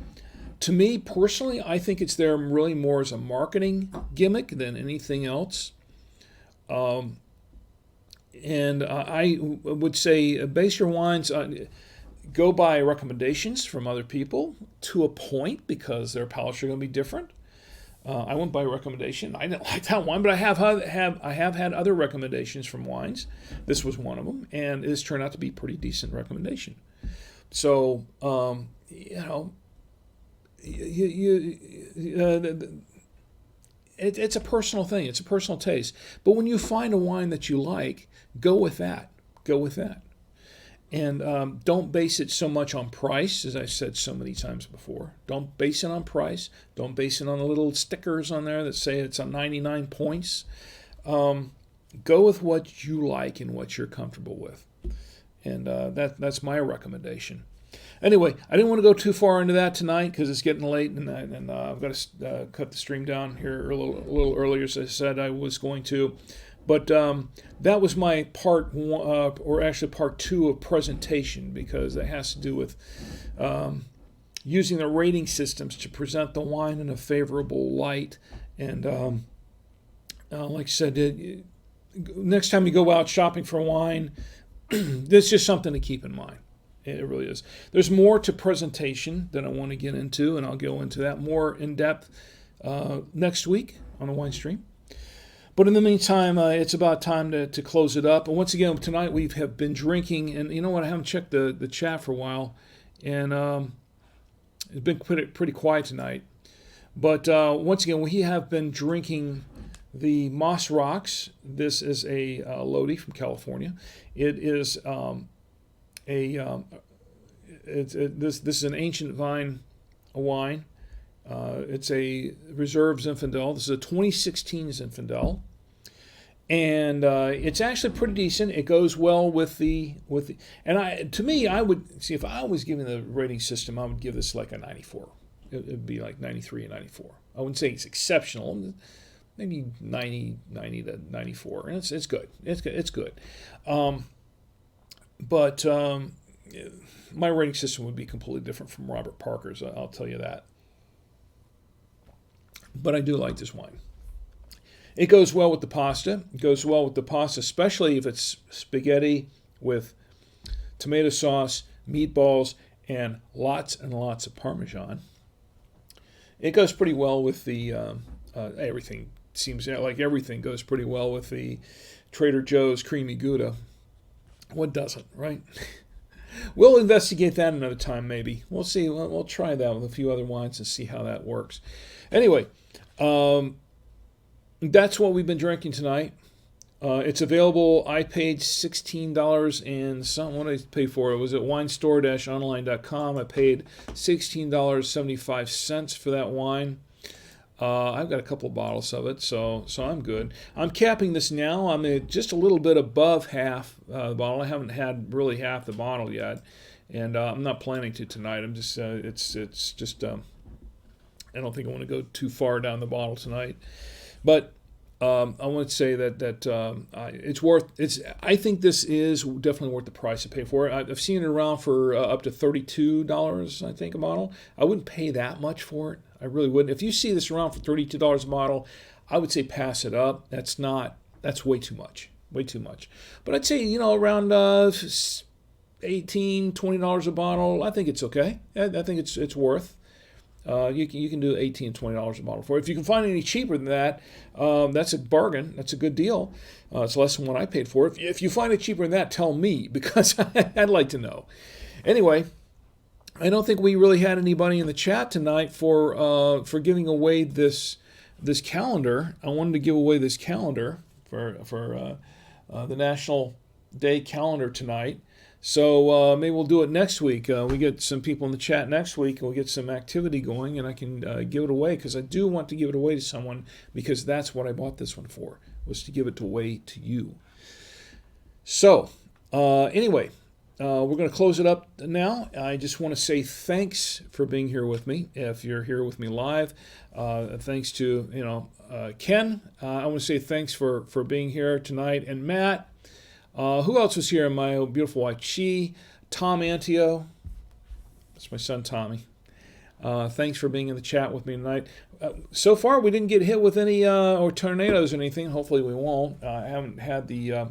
To me, personally, I think it's there really more as a marketing gimmick than anything else. And I would say base your wines on, go by recommendations from other people to a point because their palates are going to be different. I wouldn't buy a recommendation. I didn't like that wine, but I have had other recommendations from wines. This was one of them, and it has turned out to be a pretty decent recommendation. So it's a personal thing. It's a personal taste. But when you find a wine that you like, go with that. Go with that. And don't base it so much on price, as I said so many times before. Don't base it on price. Don't base it on the little stickers on there that say it's on 99 points. Go with what you like and what you're comfortable with. And that's my recommendation. Anyway, I didn't want to go too far into that tonight because it's getting late, and I've got to cut the stream down here a little earlier, as I said I was going to. But that was my part one, or actually part two of presentation, because that has to do with using the rating systems to present the wine in a favorable light. And like I said, next time you go out shopping for wine, this is just something to keep in mind. It really is. There's more to presentation that I want to get into, and I'll go into that more in depth next week on the wine stream. But in the meantime, it's about time to close it up. And once again, tonight we have been drinking, and you know what? I haven't checked the chat for a while, and it's been pretty quiet tonight. But once again, we have been drinking the Moss Roxx. This is a Lodi from California. It is this is an Ancient Vine wine. It's a Reserve Zinfandel. This is a 2016 Zinfandel, and it's actually pretty decent. It goes well with the and I would see, if I was giving the rating system, I would give this like a 94. It'd be like 93 and 94. I wouldn't say it's exceptional. Maybe 90 to 94, and it's good. It's good. But my rating system would be completely different from Robert Parker's. I'll tell you that. But I do like this wine. It goes well with the pasta. It goes well with the pasta, especially if it's spaghetti with tomato sauce, meatballs, and lots of Parmesan. It goes pretty well with the everything. Seems like everything goes pretty well with the Trader Joe's creamy Gouda. What doesn't, right? We'll investigate that another time, maybe. We'll see. We'll try that with a few other wines and see how that works. Anyway, that's what we've been drinking tonight. It's available. I paid $16 and something. What did I pay for it? It was at winestore-online.com. I paid $16.75 for that wine. I've got a couple of bottles of it, so I'm good. I'm capping this now. I'm just a little bit above half the bottle. I haven't had really half the bottle yet, and I'm not planning to tonight. I'm just it's just I don't think I want to go too far down the bottle tonight, but I want to say that it's worth. I think this is definitely worth the price I pay for it. I've seen it around for up to $32, I think, a bottle. I wouldn't pay that much for it. I really wouldn't. If you see this around for $32 a bottle, I would say pass it up. That's way too much. Way too much. But I'd say, around $18, $20 a bottle, I think it's okay. I think it's worth. You can do $18, $20 a bottle for it. If you can find any cheaper than that, that's a bargain. That's a good deal. It's less than what I paid for it. If you find it cheaper than that, tell me, because I'd like to know. Anyway, I don't think we really had anybody in the chat tonight for giving away this calendar. I wanted to give away this calendar for the National Day calendar tonight. So maybe we'll do it next week. We get some people in the chat next week, and we'll get some activity going, and I can give it away, because I do want to give it away to someone, because that's what I bought this one for, was to give it away to you. So anyway, we're going to close it up now. I just want to say thanks for being here with me. If you're here with me live, thanks to Ken. I want to say thanks for being here tonight, and Matt. Who else was here? My beautiful wife, Tom Antio. That's my son, Tommy. Thanks for being in the chat with me tonight. So far, we didn't get hit with any or tornadoes or anything. Hopefully, we won't. I haven't had the.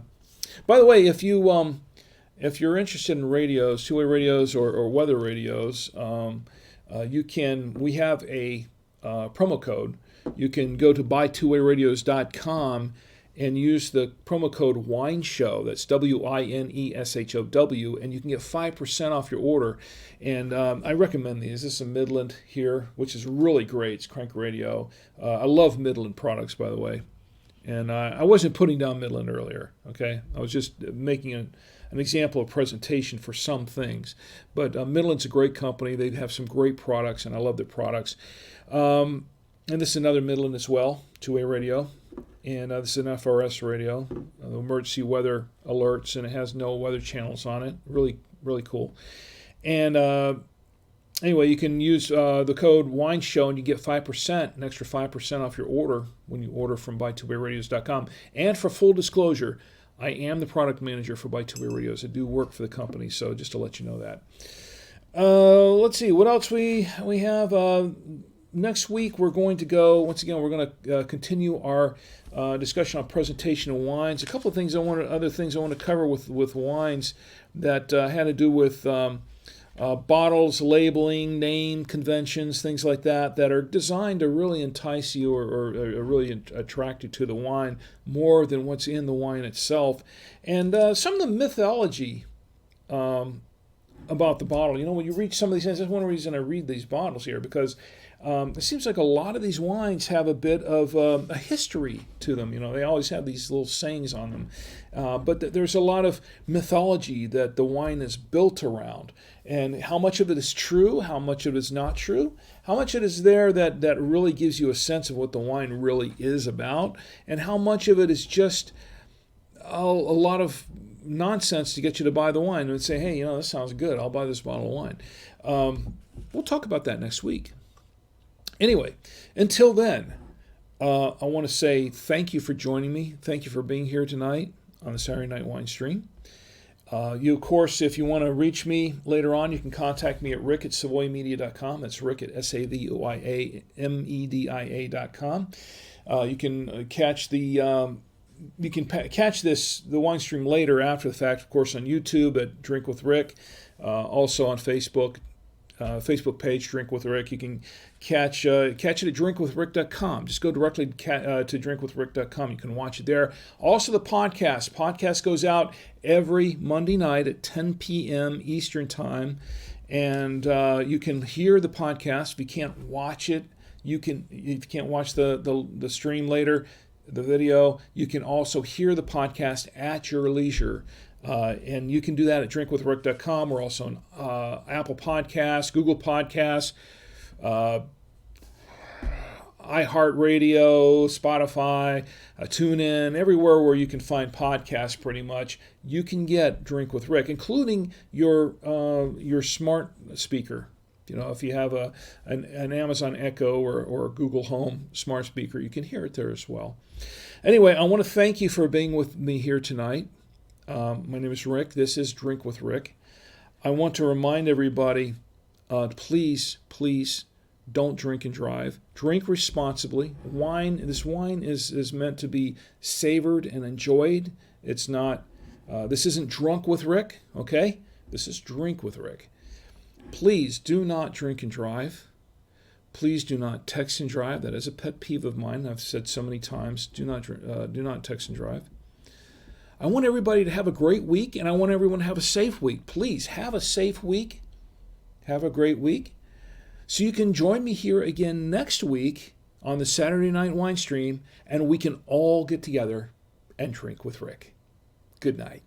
By the way, if you're interested in radios, two-way radios or weather radios, we have a promo code. you can go to buy2wayradios.com and use the promo code WINESHOW, that's WINESHOW, and you can get 5% off your order. And I recommend these. This is a Midland here, which is really great. It's crank radio. I love Midland products, by the way. And I wasn't putting down Midland earlier, okay? I was just making an example of presentation for some things. But Midland's a great company. They have some great products, and I love their products. And this is another Midland as well, two-way radio. And this is an FRS radio, emergency weather alerts, and it has no weather channels on it. Really, really cool. And anyway, you can use the code WINESHOW, and you get 5%, an extra 5% off your order when you order from buy2wayradios.com. And for full disclosure, I am the product manager for Buy2Way Radios. I do work for the company, so just to let you know that. Let's see, what else we have. Next week, we're going to go, once again, we're going to continue our discussion on presentation of wines. A couple of things other things I want to cover with wines that had to do with bottles, labeling, name conventions, things like that are designed to really entice you or really attract you to the wine more than what's in the wine itself. And some of the mythology about the bottle. You know, when you read some of these things, that's one reason I read these bottles here, because it seems like a lot of these wines have a bit of a history to them. You know, they always have these little sayings on them. But there's a lot of mythology that the wine is built around. And how much of it is true, how much of it is not true, how much of it is there that really gives you a sense of what the wine really is about, and how much of it is just a lot of nonsense to get you to buy the wine and say, hey, you know, this sounds good, I'll buy this bottle of wine. We'll talk about that next week. Anyway, until then, I want to say thank you for joining me. Thank you for being here tonight on the Saturday Night Wine Stream. You, of course, if you want to reach me later on, you can contact me at rick@savoymedia.com. That's rick at SAVOYAMEDIA.com. You can catch the wine stream later after the fact, of course, on YouTube at Drink with Rick, also on Facebook. Facebook page, Drink with Rick. You can catch it at drinkwithrick.com. Just go directly to drinkwithrick.com. You can watch it there. Also, the podcast. Podcast goes out every Monday night at 10 p.m. Eastern Time. And you can hear the podcast. If you can't watch it, if you can't watch the stream later, the video, you can also hear the podcast at your leisure. And you can do that at drinkwithrick.com. We're also on Apple Podcasts, Google Podcasts, iHeartRadio, Spotify, TuneIn, everywhere where you can find podcasts pretty much. You can get Drink with Rick, including your smart speaker. You know, if you have an Amazon Echo or Google Home smart speaker, you can hear it there as well. Anyway, I want to thank you for being with me here tonight. My name is Rick. This is Drink with Rick. I want to remind everybody, please don't drink and drive. Drink responsibly. This wine is meant to be savored and enjoyed. It's not, this isn't Drunk with Rick, okay? This is Drink with Rick. Please do not drink and drive. Please do not text and drive. That is a pet peeve of mine. I've said so many times, do not text and drive. I want everybody to have a great week, and I want everyone to have a safe week. Please have a safe week. Have a great week. So you can join me here again next week on the Saturday Night Wine Stream, and we can all get together and drink with Rick. Good night.